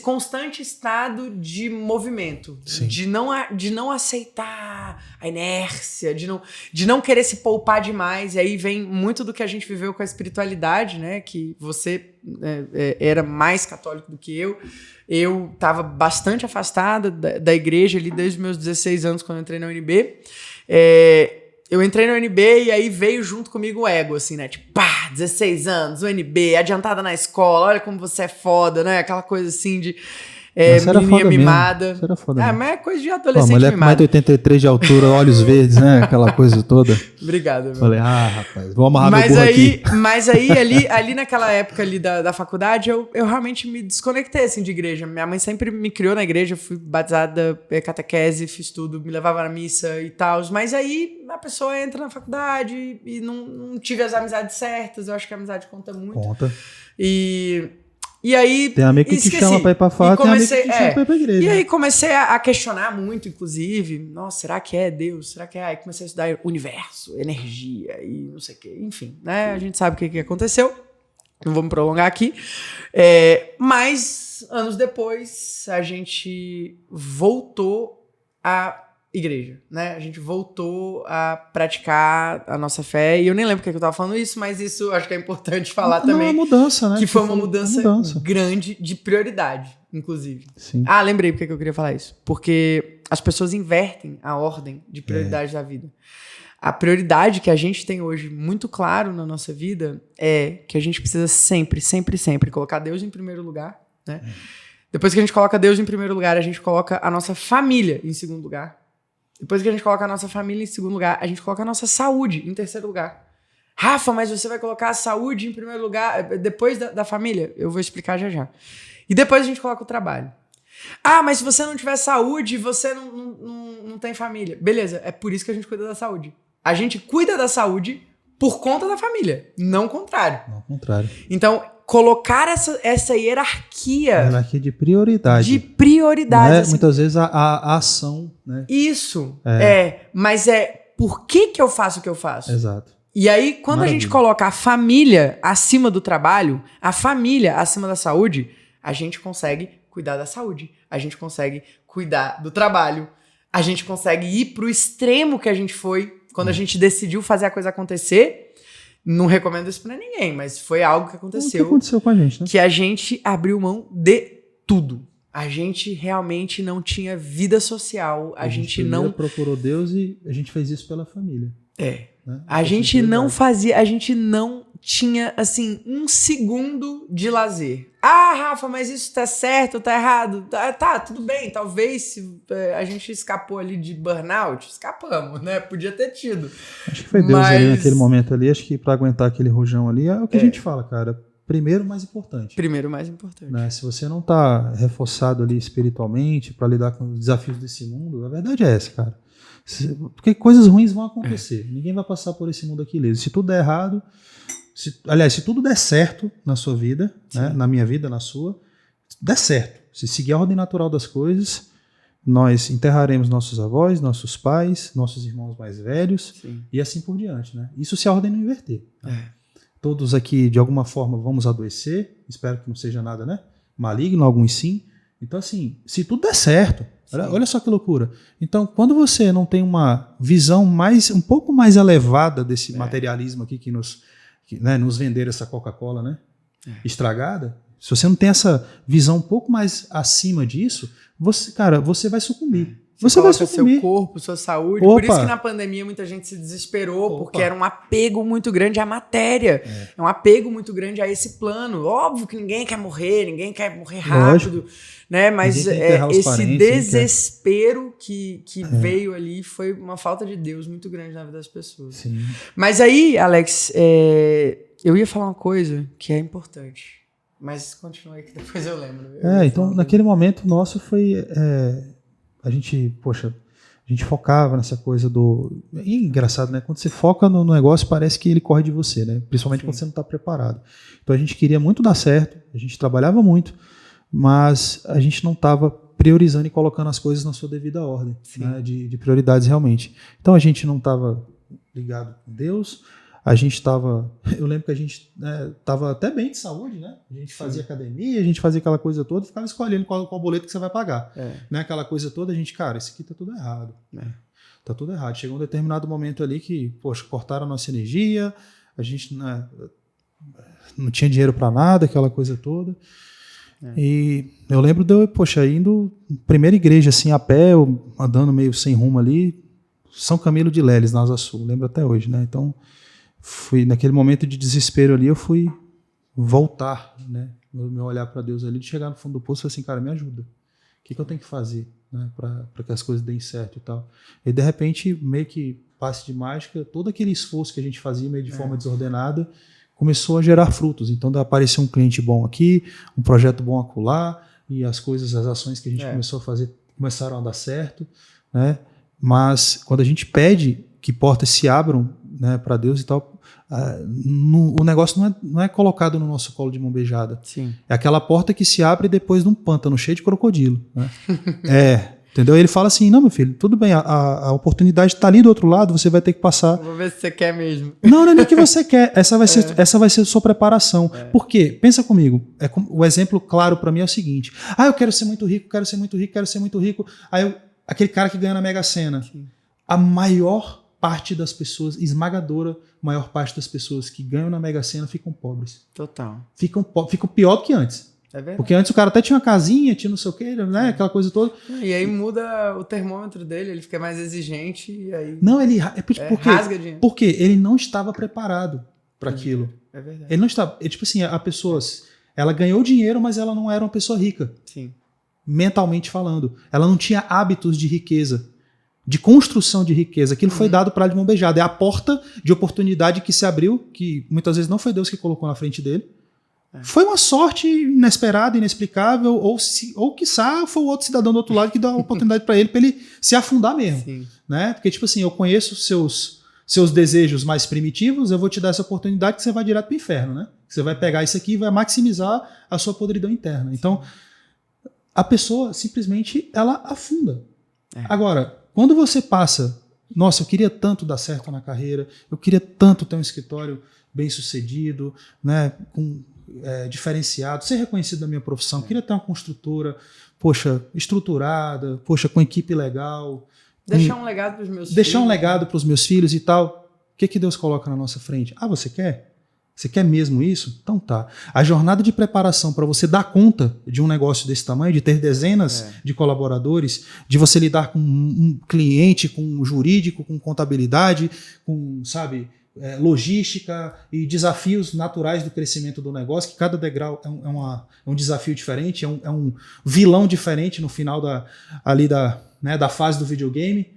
constante estado de movimento, de não aceitar a inércia, de não querer se poupar demais. E aí vem muito do que a gente viveu com a espiritualidade, né? Que você era mais católico do que eu. Eu estava bastante afastada da igreja ali desde os meus 16 anos, quando eu entrei na UNB. Eu entrei na UNB e aí veio junto comigo o ego, assim, né? Tipo, 16 anos, UNB, adiantada na escola, olha como você é foda, né? Aquela coisa assim de... menininha mimada. Isso era foda mesmo. Mas é coisa de adolescente mulher com mais de 83 de altura, olhos verdes, né? Aquela coisa toda. Obrigado, meu. Falei, rapaz, vou amarrar meu burro aqui. Mas aí, ali naquela época ali da faculdade, eu realmente me desconectei, assim, de igreja. Minha mãe sempre me criou na igreja, fui batizada, catequese, fiz tudo, me levava na missa e tal. Mas aí a pessoa entra na faculdade e não tive as amizades certas. Eu acho que a amizade conta muito. Conta. E aí... Tem amigo que te chama pra ir pra fora, tem amigo que te chama pra ir pra igreja. E aí comecei a questionar muito, inclusive. Nossa, será que é Deus? Será que é? Aí comecei a estudar universo, energia e não sei o quê. Enfim, né? A gente sabe o que aconteceu. Não vou me prolongar aqui. Mas, anos depois, a gente voltou à igreja, né? A gente voltou a praticar a nossa fé. E eu nem lembro porque eu tava falando isso, mas isso acho que é importante falar também. Uma mudança, né? Que foi uma mudança grande de prioridade, inclusive. Sim. Lembrei porque eu queria falar isso. Porque as pessoas invertem a ordem de prioridade da vida. A prioridade que a gente tem hoje muito claro na nossa vida é que a gente precisa sempre, sempre, sempre colocar Deus em primeiro lugar, né? Depois que a gente coloca Deus em primeiro lugar, a gente coloca a nossa família em segundo lugar. Depois que a gente coloca a nossa família em segundo lugar, a gente coloca a nossa saúde em terceiro lugar. Rafa, mas você vai colocar a saúde em primeiro lugar depois da família? Eu vou explicar já já. E depois a gente coloca o trabalho. Mas se você não tiver saúde, você não tem família. Beleza, é por isso que a gente cuida da saúde. A gente cuida da saúde por conta da família, não o contrário. Não o contrário. Então, colocar essa hierarquia... Hierarquia de prioridade. De prioridades. Né? Assim. Muitas vezes a ação, né? Isso. Mas por que eu faço o que eu faço? Exato. E aí, quando a gente coloca a família acima do trabalho, a família acima da saúde, a gente consegue cuidar da saúde, a gente consegue cuidar do trabalho, a gente consegue ir pro extremo que a gente foi quando a gente decidiu fazer a coisa acontecer. Não recomendo isso pra ninguém, mas foi algo que aconteceu. O que aconteceu com a gente, né? Que a gente abriu mão de tudo. A gente realmente não tinha vida social. A gente não procurou Deus e a gente fez isso pela família. Né? A gente não fazia, a gente não tinha, assim, um segundo de lazer. Rafa, mas isso tá certo, tá errado? Tá, tudo bem, talvez se a gente escapou ali de burnout, escapamos, né? Podia ter tido. Acho que foi Deus ali naquele momento ali, acho que pra aguentar aquele rojão ali, é o que a gente fala, cara. Primeiro, mais importante. Primeiro, mais importante. Né? Se você não tá reforçado ali espiritualmente pra lidar com os desafios desse mundo, a verdade é essa, cara. Porque coisas ruins vão acontecer. Ninguém vai passar por esse mundo aqui liso. Se tudo der errado, se tudo der certo na sua vida, né, na minha vida, na sua, der certo. Se seguir a ordem natural das coisas, nós enterraremos nossos avós, nossos pais, nossos irmãos mais velhos e assim por diante. Né? Isso se a ordem não inverter. Todos aqui, de alguma forma, vamos adoecer. Espero que não seja nada, né, maligno, alguns sim. Então, assim, se tudo der certo, olha só que loucura. Então, quando você não tem uma visão um pouco mais elevada desse materialismo aqui que nos venderam essa Coca-Cola, né, estragada, se você não tem essa visão um pouco mais acima disso, você vai sucumbir. Você vai sucumbir. Seu corpo, sua saúde. Por isso que na pandemia muita gente se desesperou, porque era um apego muito grande à matéria. É um apego muito grande a esse plano. Óbvio que ninguém quer morrer rápido. Lógico. Né? Mas esse desespero que veio ali foi uma falta de Deus muito grande na vida das pessoas. Sim. Mas aí, Alex, eu ia falar uma coisa que é importante. Mas continua aí que depois eu lembro. Então naquele momento nosso foi... A gente focava nessa coisa do... E engraçado, né? Quando você foca no negócio, parece que ele corre de você, né? Principalmente quando você não está preparado. Então a gente queria muito dar certo, a gente trabalhava muito, mas a gente não estava priorizando e colocando as coisas na sua devida ordem, né? de prioridades realmente. Então a gente não estava ligado com Deus, a gente estava... Eu lembro que a gente estava até bem de saúde, né? A gente fazia academia, a gente fazia aquela coisa toda, ficava escolhendo qual boleto que você vai pagar. Né? Aquela coisa toda, a gente, cara, isso aqui tá tudo errado. Tá tudo errado. Chegou um determinado momento ali que, cortaram a nossa energia, a gente não tinha dinheiro para nada, aquela coisa toda. E eu lembro de eu, indo, primeira igreja, assim, a pé, andando meio sem rumo ali, São Camilo de Leles, na Asa Sul, lembro até hoje, né? Então, fui naquele momento de desespero ali, eu fui voltar, né? Meu olhar para Deus ali, de chegar no fundo do poço e falar assim, cara, me ajuda. que eu tenho que fazer, né, para que as coisas deem certo e tal. E de repente, meio que passe de mágica, todo aquele esforço que a gente fazia meio de forma desordenada começou a gerar frutos. Então apareceu um cliente bom aqui, um projeto bom acolá, e as ações que a gente começou a fazer começaram a dar certo, né? Mas quando a gente pede que portas se abram, né, para Deus e tal, o negócio não é colocado no nosso colo de mão beijada. Sim. É aquela porta que se abre depois de um pântano cheio de crocodilo, né? Entendeu? Ele fala assim, não, meu filho, tudo bem, a oportunidade está ali do outro lado, você vai ter que passar. Vou ver se você quer mesmo. Não é nem o que você quer, essa vai ser a sua preparação. Por quê? Pensa comigo, o exemplo claro para mim é o seguinte, eu quero ser muito rico, quero ser muito rico, quero ser muito rico, aquele cara que ganha na Mega Sena, sim, a maior parte das pessoas, esmagadora maior parte das pessoas que ganham na Mega Sena ficam pobres. Total. Ficam pior do que antes. É verdade. Porque antes o cara até tinha uma casinha, tinha não sei o que, né? Aquela coisa toda. E aí muda o termômetro dele, ele fica mais exigente e aí. Não, ele rasga dinheiro. Porque ele não estava preparado para aquilo. É verdade. Ele não estava. Tipo assim, a pessoa, ela ganhou dinheiro, mas ela não era uma pessoa rica. Sim. Mentalmente falando. Ela não tinha hábitos de riqueza, de construção de riqueza. Aquilo foi dado para ela de mão beijada. É a porta de oportunidade que se abriu, que muitas vezes não foi Deus que colocou na frente dele. Foi uma sorte inesperada, inexplicável, ou quiçá foi o outro cidadão do outro lado que deu a oportunidade para ele se afundar mesmo. Sim. Né? Porque, tipo assim, eu conheço seus desejos mais primitivos, eu vou te dar essa oportunidade que você vai direto para o inferno. Né? Você vai pegar isso aqui e vai maximizar a sua podridão interna. Então, a pessoa simplesmente ela afunda. Agora, quando você passa, nossa, eu queria tanto dar certo na carreira, eu queria tanto ter um escritório bem sucedido, né, diferenciado, ser reconhecido na minha profissão, queria ter uma construtora, poxa, estruturada, poxa, com equipe legal. Deixar um legado para os meus filhos. Deixar um legado para os meus filhos e tal. O que Deus coloca na nossa frente? Você quer? Você quer mesmo isso? Então tá. A jornada de preparação para você dar conta de um negócio desse tamanho, de ter dezenas de colaboradores, de você lidar com um cliente, com um jurídico, com contabilidade, com, sabe, logística e desafios naturais do crescimento do negócio, que cada degrau é um desafio diferente, é um vilão diferente no final da fase do videogame.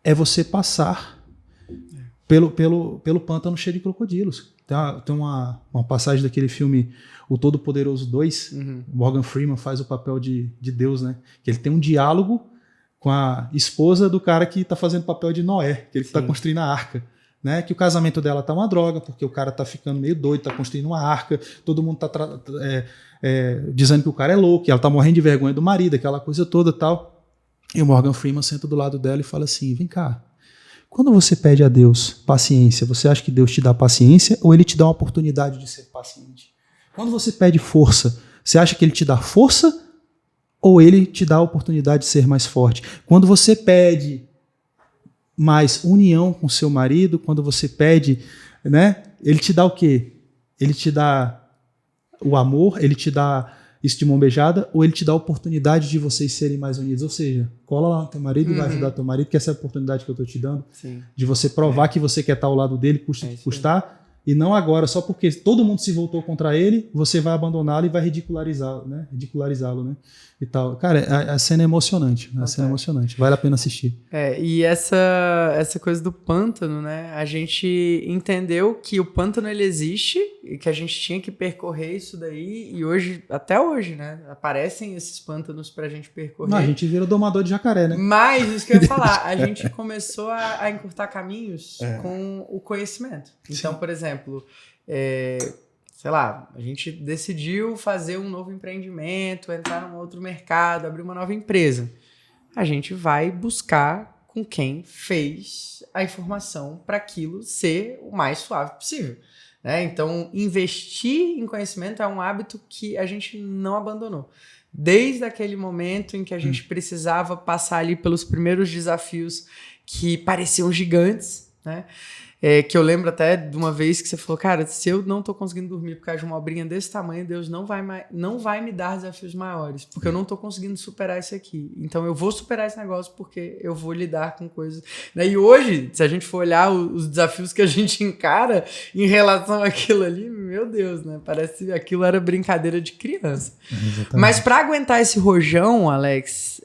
É você passar pelo pântano cheio de crocodilos. Tem uma passagem daquele filme O Todo-Poderoso 2, Morgan Freeman faz o papel de Deus, né? Que ele tem um diálogo com a esposa do cara que está fazendo o papel de Noé, que ele está construindo a arca. Né, que o casamento dela tá uma droga, porque o cara tá ficando meio doido, tá construindo uma arca, todo mundo tá dizendo que o cara é louco, e ela tá morrendo de vergonha do marido, aquela coisa toda tal. E o Morgan Freeman senta do lado dela e fala assim, vem cá, quando você pede a Deus paciência, você acha que Deus te dá paciência ou ele te dá uma oportunidade de ser paciente? Quando você pede força, você acha que ele te dá força ou ele te dá a oportunidade de ser mais forte? Quando você pede mais união com seu marido, quando você pede, né, ele te dá o quê? Ele te dá o amor, ele te dá isso de mão beijada, ou ele te dá a oportunidade de vocês serem mais unidos? Ou seja, cola lá no teu marido e vai ajudar teu marido, que essa é a oportunidade que eu estou te dando, de você provar que você quer estar ao lado dele, custa que custar, e não agora, só porque todo mundo se voltou contra ele, você vai abandoná-lo e vai ridicularizá-lo, né? E tal. Cara, a cena é emocionante, né? A cena é emocionante, vale a pena assistir. E essa coisa do pântano, né? A gente entendeu que o pântano ele existe e que a gente tinha que percorrer isso daí, e hoje, até hoje, né? Aparecem esses pântanos pra gente percorrer. Não, a gente vira domador de jacaré, né? Mas, isso que eu ia falar, a gente começou a encurtar caminhos com o conhecimento. Então, por exemplo, sei lá, a gente decidiu fazer um novo empreendimento, entrar num outro mercado, abrir uma nova empresa. A gente vai buscar com quem fez a informação para aquilo ser o mais suave possível. Né? Então, investir em conhecimento é um hábito que a gente não abandonou. Desde aquele momento em que a gente precisava passar ali pelos primeiros desafios que pareciam gigantes, né? Que eu lembro até de uma vez que você falou, cara, se eu não tô conseguindo dormir por causa de uma obrinha desse tamanho, Deus não vai me dar desafios maiores, porque eu não tô conseguindo superar isso aqui. Então eu vou superar esse negócio porque eu vou lidar com coisas... Né? E hoje, se a gente for olhar os desafios que a gente encara em relação àquilo ali, meu Deus, né? Parece que aquilo era brincadeira de criança. Mas para aguentar esse rojão, Alex,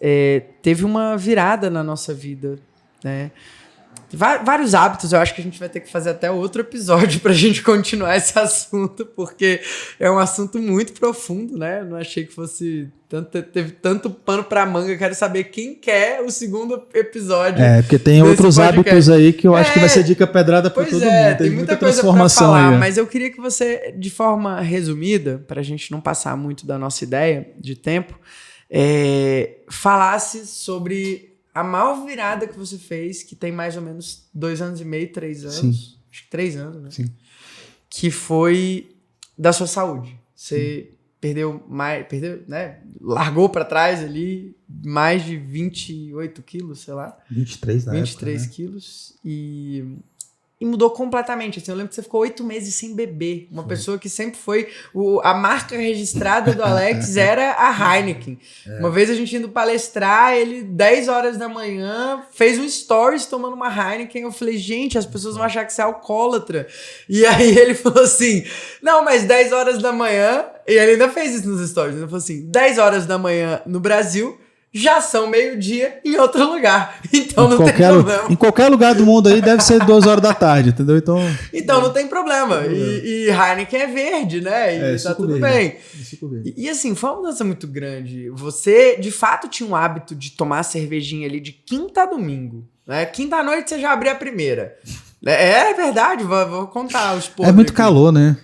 teve uma virada na nossa vida, né? Vários hábitos, eu acho que a gente vai ter que fazer até outro episódio pra gente continuar esse assunto, porque é um assunto muito profundo, né? Eu não achei que fosse teve tanto pano pra manga. Eu quero saber quem quer o segundo episódio. Porque tem outros hábitos aí que eu acho que vai ser dica pedrada pra todo mundo. Tem muita coisa transformação pra falar, aí. mas eu queria que você, de forma resumida, pra gente não passar muito da nossa ideia de tempo, falasse sobre a maior virada que você fez, que tem mais ou menos 2 anos e meio, 3 anos. Sim. Acho que 3 anos, né? Sim. Que foi da sua saúde. Você perdeu, né? Largou pra trás ali mais de 28 quilos, sei lá. 23 na 23 época, né? quilos. E mudou completamente. Assim, eu lembro que você ficou 8 meses sem beber. Uma pessoa que sempre foi... a marca registrada do Alex era a Heineken. Uma vez a gente indo palestrar, ele 10 horas da manhã fez um stories tomando uma Heineken. Eu falei, gente, as pessoas vão achar que você é alcoólatra. E aí ele falou assim, não, mas 10 horas da manhã... E ele ainda fez isso nos stories. Ele falou assim, 10 horas da manhã no Brasil... já são meio-dia em outro lugar. Então não tem problema. Em qualquer lugar do mundo aí deve ser 2 horas da tarde, entendeu? Então não tem problema. E Heineken é verde, né? E tá tudo bem. E assim, foi uma mudança muito grande. Você, de fato, tinha um hábito de tomar cervejinha ali de quinta a domingo. Né? Quinta à noite você já abria a primeira. É verdade, vou contar os podres. É muito calor, né?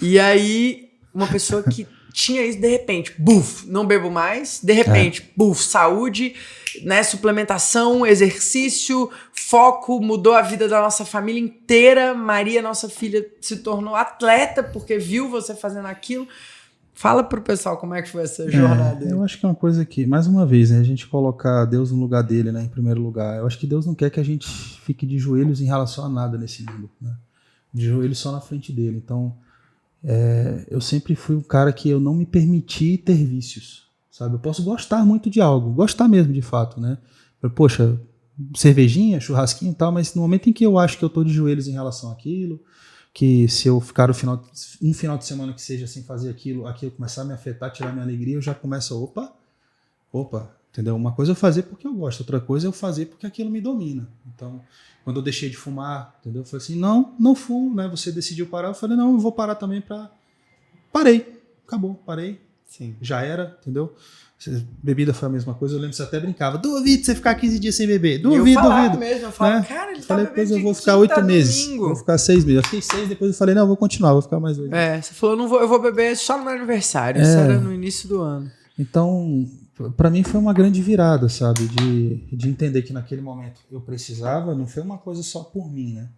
E aí, uma pessoa que tinha isso, de repente, buf, não bebo mais, de repente, buf, saúde, né, suplementação, exercício, foco, mudou a vida da nossa família inteira. Maria, nossa filha, se tornou atleta porque viu você fazendo aquilo. Fala pro pessoal como é que foi essa jornada. Eu acho que é uma coisa que, mais uma vez, né, a gente colocar Deus no lugar dele, né, em primeiro lugar. Eu acho que Deus não quer que a gente fique de joelhos em relação a nada nesse mundo, né? De joelhos só na frente dele. Então, eu sempre fui um cara que eu não me permiti ter vícios, sabe? Eu posso gostar muito de algo, gostar mesmo de fato, né? Poxa, cervejinha, churrasquinho e tal, mas no momento em que eu acho que eu tô de joelhos em relação àquilo, que se eu ficar um final de semana que seja sem fazer aquilo começar a me afetar, tirar minha alegria, eu já começo opa, entendeu? Uma coisa é eu fazer porque eu gosto, outra coisa é eu fazer porque aquilo me domina. Então, quando eu deixei de fumar, entendeu? Eu falei assim, não fumo, né? Você decidiu parar, eu falei, não, eu vou parar também Parei, acabou, parei. Sim. Já era, entendeu? Bebida foi a mesma coisa, eu lembro que você até brincava, duvido você ficar 15 dias sem beber, duvido. Mesmo, eu falava, cara, ele falei, tá depois bebendo eu vou ficar 8 meses, domingo. vou ficar 6 meses. Eu fiquei 6, depois eu falei, não, eu vou continuar, vou ficar mais 8. Você falou, eu vou beber só no meu aniversário, isso era no início do ano. Então, pra mim foi uma grande virada, sabe, de entender que naquele momento eu precisava, não foi uma coisa só por mim, né?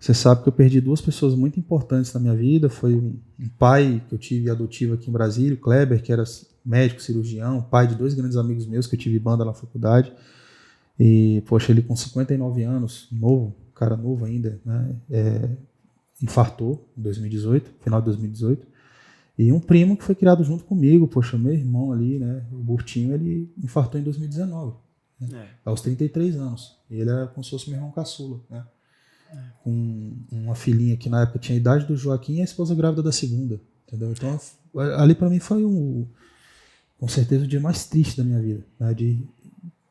Você sabe que eu perdi 2 pessoas muito importantes na minha vida, foi um pai que eu tive adotivo aqui em Brasília, o Kleber, que era médico, cirurgião, pai de 2 grandes amigos meus que eu tive banda na faculdade, e, poxa, ele com 59 anos, novo, cara novo ainda, né, infartou em 2018, final de 2018, e um primo que foi criado junto comigo, poxa, meu irmão ali, né, o Burtinho, ele infartou em 2019, né, aos 33 anos, e ele era como se fosse meu irmão caçula, né, com uma filhinha que na época tinha a idade do Joaquim e a esposa grávida da segunda, entendeu? Então ali para mim foi com certeza o dia mais triste da minha vida, né? De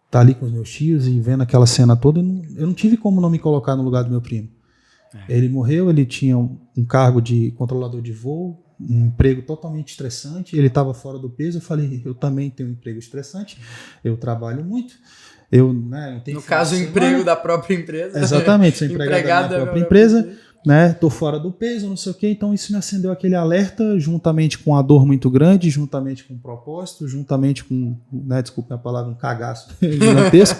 estar ali com os meus tios e vendo aquela cena toda, eu não tive como não me colocar no lugar do meu primo. Ele morreu, ele tinha um cargo de controlador de voo, um emprego totalmente estressante, ele estava fora do peso. Eu falei, eu também tenho um emprego estressante, eu trabalho muito. Não tenho, no caso, o emprego da própria empresa. Exatamente, sou empregado da própria empresa, né? Tô fora do peso, não sei o quê. Então isso me acendeu aquele alerta, juntamente com a dor muito grande, juntamente com o propósito, juntamente com, né, desculpe a palavra, um cagaço gigantesco,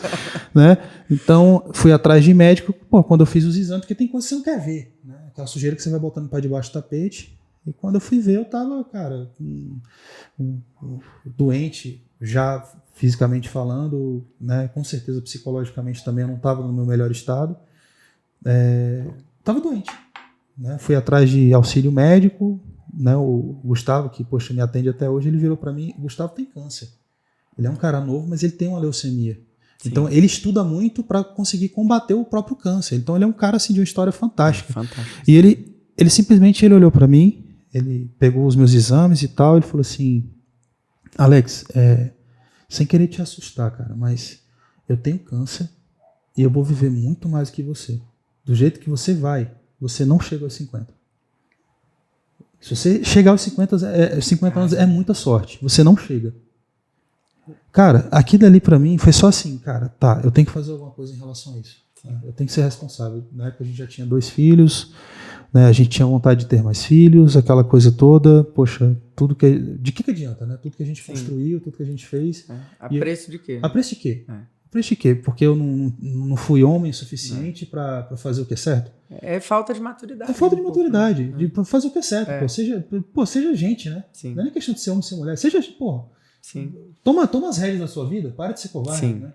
né? Então fui atrás de médico, quando eu fiz os exames, porque tem coisa que você não quer ver, né? Aquela sujeira que você vai botando para debaixo do tapete. E quando eu fui ver, eu tava, cara, doente, já fisicamente falando, né, com certeza psicologicamente também eu não estava no meu melhor estado, estava doente, né, fui atrás de auxílio médico, né, o Gustavo, que poxa, me atende até hoje, ele virou para mim, o Gustavo tem câncer, ele é um cara novo, mas ele tem uma leucemia. Sim. Então ele estuda muito para conseguir combater o próprio câncer, então ele é um cara assim, de uma história fantástica. E ele ele simplesmente olhou para mim, ele pegou os meus exames e tal, ele falou assim, Alex, sem querer te assustar, cara, mas eu tenho câncer e eu vou viver muito mais que você. Do jeito que você vai, você não chega aos 50. Se você chegar aos 50 anos é muita sorte, você não chega. Cara, aquilo ali pra mim foi só assim, cara, tá, eu tenho que fazer alguma coisa em relação a isso. Eu tenho que ser responsável. Na época a gente já tinha 2 filhos, né, a gente tinha vontade de ter mais filhos, aquela coisa toda, poxa, tudo que... De que adianta, né? Tudo que a gente construiu, tudo que a gente fez. A preço de quê? A preço de quê? A preço de quê? Porque eu não fui homem o suficiente para fazer o que é certo? É falta de maturidade. É falta de maturidade, de fazer o que é certo. Seja gente, né? Sim. Não é nem questão de ser homem ou ser mulher. Seja, porra. Sim. Toma as rédeas da sua vida, para de ser covarde, né?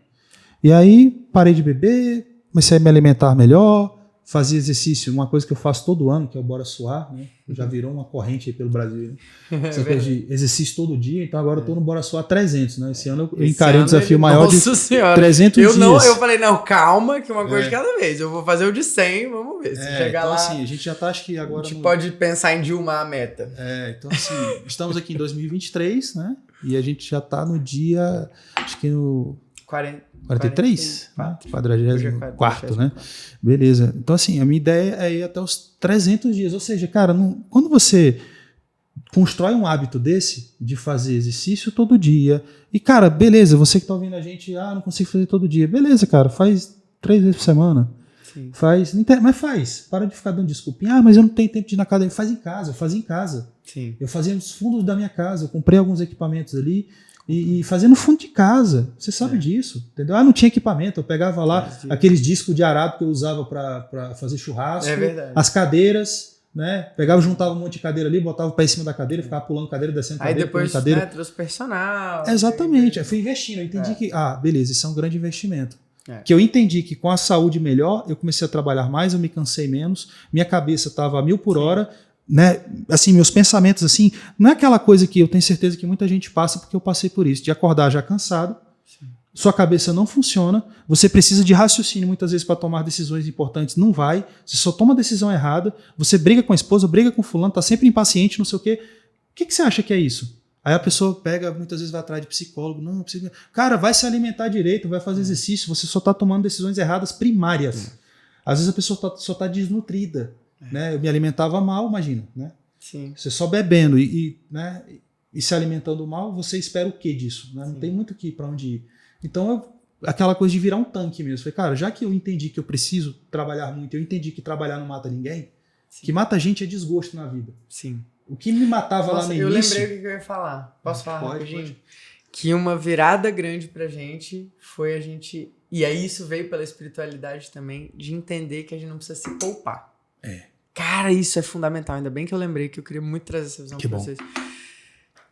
E aí, parei de beber, comecei a me alimentar melhor, fazia exercício, uma coisa que eu faço todo ano, que é o Bora Suar, né? Já virou uma corrente aí pelo Brasil, né? Essa coisa de exercício todo dia, então agora eu tô no Bora Suar 300, né? Esse ano eu encarei um desafio maior de 300 dias. Eu falei, não, calma, que uma coisa de cada vez. Eu vou fazer o de 100, vamos ver. Se chegar então, lá, assim, a gente já tá, acho que agora... A gente pode pensar em dilmar a meta. Então assim, estamos aqui em 2023, né? E a gente já tá no dia, acho que no... 43? 44, né? Beleza. Então, assim, a minha ideia é ir até os 300 dias. Ou seja, cara, quando você constrói um hábito desse, de fazer exercício todo dia, e, cara, beleza, você que tá ouvindo a gente, não consigo fazer todo dia. Beleza, cara, faz 3 vezes por semana. Sim. Mas faz. Para de ficar dando desculpinha. Mas eu não tenho tempo de ir na academia. Faz em casa. Eu fazia em casa. Sim. Eu fazia nos fundos da minha casa. Eu comprei alguns equipamentos ali. E fazia no fundo de casa. Você sabe disso, entendeu? Não tinha equipamento. Eu pegava lá aqueles discos de arado que eu usava para fazer churrasco. As cadeiras, né? Pegava, juntava um monte de cadeira ali, botava o pé em cima da cadeira, ficava pulando cadeira, descendo cadeira, aí depois, cadeira. Trouxe personal. Exatamente. Eu fui investindo. Eu entendi que, beleza, isso é um grande investimento. Que eu entendi que com a saúde melhor, eu comecei a trabalhar mais, eu me cansei menos, minha cabeça estava a 1000 por hora, né? Assim, meus pensamentos, assim, não é aquela coisa que eu tenho certeza que muita gente passa, porque eu passei por isso, de acordar já cansado, sua cabeça não funciona, você precisa de raciocínio muitas vezes para tomar decisões importantes, não vai, você só toma a decisão errada, você briga com a esposa, briga com o fulano, tá sempre impaciente, não sei o quê. O que você acha que é isso? Aí a pessoa pega, muitas vezes vai atrás de psicólogo, cara, vai se alimentar direito, vai fazer exercício, você só está tomando decisões erradas primárias. Às vezes a pessoa só está desnutrida. Né? Eu me alimentava mal, imagina. Né? Sim. Você só bebendo né? E se alimentando mal, você espera o quê disso? Né? Não tem muito para onde ir. Então, aquela coisa de virar um tanque mesmo. Falei, cara, já que eu entendi que eu preciso trabalhar muito, eu entendi que trabalhar não mata ninguém, que mata a gente é desgosto na vida. Sim. O que me matava lá no início... Eu lembrei o que eu ia falar. Posso falar rapidinho? Pode. Que uma virada grande pra gente foi a gente... E aí isso veio pela espiritualidade também, de entender que a gente não precisa se poupar. Cara, isso é fundamental. Ainda bem que eu lembrei, que eu queria muito trazer essa visão pra vocês.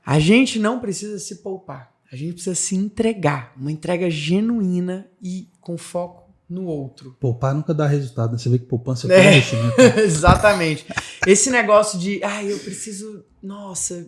A gente não precisa se poupar. A gente precisa se entregar. Uma entrega genuína e com foco no outro. Poupar nunca dá resultado, né? Você vê que poupança é investimento. Exatamente. Esse negócio de, eu preciso,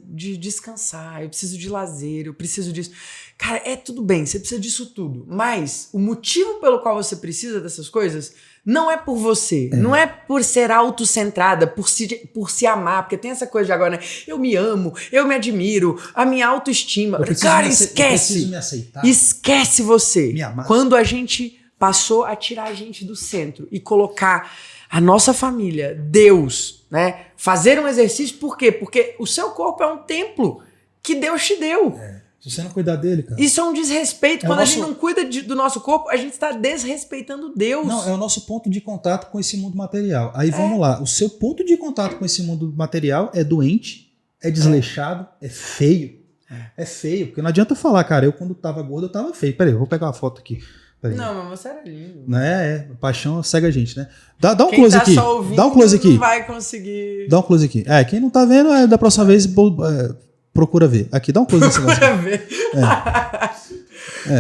de descansar, eu preciso de lazer, eu preciso disso. Cara, tudo bem, você precisa disso tudo. Mas o motivo pelo qual você precisa dessas coisas não é por você. Não é por ser autocentrada, por se amar. Porque tem essa coisa de agora, né? Eu me amo, eu me admiro, a minha autoestima. Cara, esquece. Eu preciso me aceitar. Esquece você. Me amar. Quando a gente passou a tirar a gente do centro e colocar a nossa família, Deus, né? Fazer um exercício, por quê? Porque o seu corpo é um templo que Deus te deu. Se você não cuidar dele, cara... Isso é um desrespeito. Quando a gente não cuida do nosso corpo, a gente está desrespeitando Deus. Não, é o nosso ponto de contato com esse mundo material. Aí vamos lá. O seu ponto de contato com esse mundo material é doente, é desleixado, é feio. É feio. Porque não adianta falar, cara, eu quando tava gordo, eu tava feio. Peraí, eu vou pegar uma foto aqui. Não, mas você era lindo. Paixão cega a gente, né? Dá um close aqui. Só ouvindo, dá um close aqui. Não vai conseguir. Dá um close aqui. Quem não tá vendo, da próxima vez procura ver. Aqui, dá um close nesse negócio. Procura ver.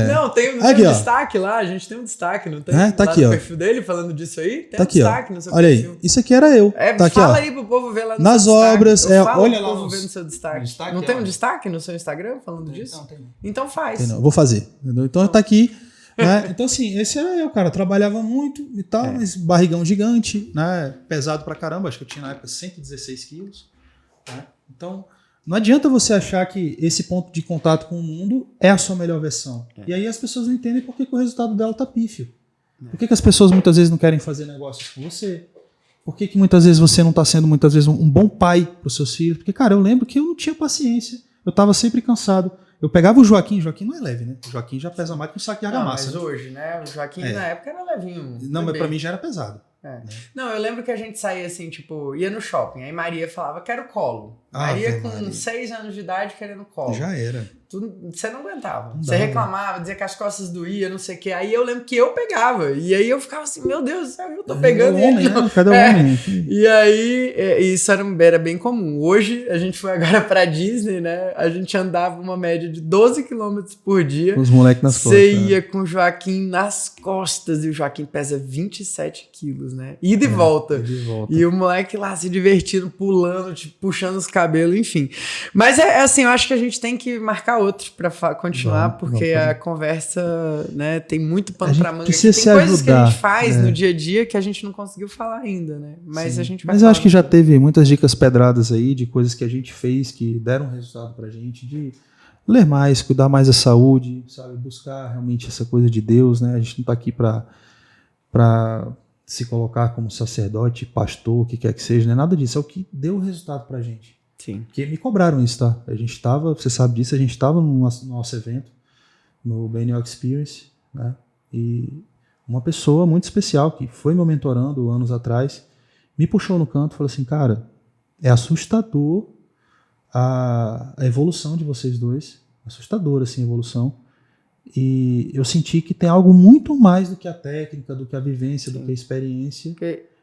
Não, tem aqui, um destaque lá, a gente tem um destaque, não tem? Tá lá aqui, no ó. perfil dele falando disso aí? Tem tá um aqui, destaque ó. no seu Olha perfil. Aí, isso aqui era eu. Tá aqui, fala ó. aí pro povo ver lá no Nas seu obras, destaque. olha lá. Pro povo ver no seu destaque. Não tem um destaque no seu Instagram falando disso? Não, tem. Então faz. Tem não. Vou fazer. Entendeu? Então tá aqui. Né? Então, assim, esse era eu, cara. Trabalhava muito e tal, mas barrigão gigante, né? Pesado pra caramba. Acho que eu tinha na época 116 quilos. Né? Então, não adianta você achar que esse ponto de contato com o mundo é a sua melhor versão. E aí as pessoas não entendem por que o resultado dela tá pífio. Por que as pessoas muitas vezes não querem fazer negócios com você? Por que muitas vezes você não está sendo muitas vezes um bom pai para os seus filhos? Porque, cara, eu lembro que eu não tinha paciência. Eu estava sempre cansado. Eu pegava o Joaquim não é leve, né? O Joaquim já pesa mais que um saco de argamassa. Mas hoje, né? O Joaquim na época era levinho. Não, mas para mim já era pesado. Né? Não, eu lembro que a gente saía assim, tipo, ia no shopping. Aí Maria falava, quero colo. Maria com 6 anos de idade querendo colo. Já era. Você não aguentava. Você reclamava, dizia que as costas doíam, não sei o quê. Aí eu lembro que eu pegava. E aí eu ficava assim, meu Deus do céu, eu tô pegando ele. Cada homem. E aí, isso era bem comum. Hoje, a gente foi agora pra Disney, né? A gente andava uma média de 12 km por dia. Com os moleques nas costas. Você ia com o Joaquim nas costas. E o Joaquim pesa 27 quilos, né? Ida e volta. E o moleque lá se divertindo, pulando, tipo, puxando os cabelos, enfim. Mas é assim, eu acho que a gente tem que marcar outro para continuar, porque a conversa, né, tem muito pano para manga. Tem coisas que a gente faz no dia a dia que a gente não conseguiu falar ainda, né? Mas a gente vai. Mas eu acho que já teve muitas dicas pedradas aí de coisas que a gente fez que deram resultado pra gente, de ler mais, cuidar mais da saúde, sabe, buscar realmente essa coisa de Deus, né? A gente não tá aqui para se colocar como sacerdote, pastor, o que quer que seja, não é nada disso, é o que deu resultado pra gente. Sim. Porque me cobraram isso, tá? A gente estava, você sabe disso, a gente estava no nosso evento, no BNO Experience, né? E uma pessoa muito especial, que foi me mentorando anos atrás, me puxou no canto e falou assim, cara, é assustador a evolução de vocês dois, assustadora assim a evolução, e eu senti que tem algo muito mais do que a técnica, do que a vivência, do que a experiência.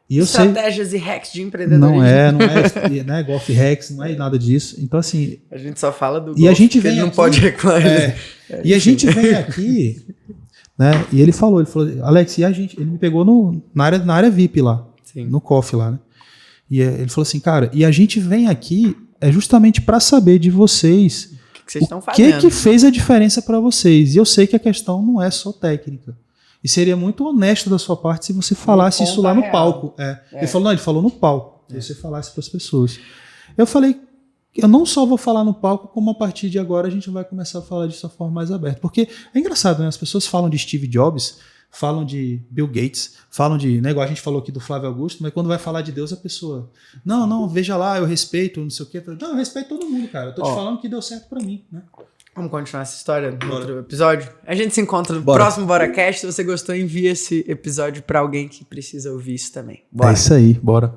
E estratégias e hacks de empreendedorismo. Não é golf hacks, não é nada disso. Então, assim... A gente só fala do golf, e a gente vem não aqui, pode reclamar. E a gente vem aqui, né? E ele falou, Alex, e a gente... Ele me pegou na área VIP lá, no coffee lá, né? E ele falou assim, cara, e a gente vem aqui justamente para saber de vocês o que vocês estão fazendo. O que fez a diferença para vocês. E eu sei que a questão não é só técnica. E seria muito honesto da sua parte se você falasse isso lá no palco. Ele falou no palco. Se você falasse para as pessoas. Eu falei, eu não só vou falar no palco, como a partir de agora a gente vai começar a falar disso de forma mais aberta. Porque é engraçado, né? As pessoas falam de Steve Jobs, falam de Bill Gates, falam de... Né, igual a gente falou aqui do Flávio Augusto, mas quando vai falar de Deus, a pessoa... Não, veja lá, eu respeito, não sei o quê. Não, eu respeito todo mundo, cara. Eu tô te falando que deu certo para mim, né? Vamos continuar essa história no outro episódio? A gente se encontra no próximo BoraCast. Se você gostou, envie esse episódio para alguém que precisa ouvir isso também. Bora. É isso aí, bora.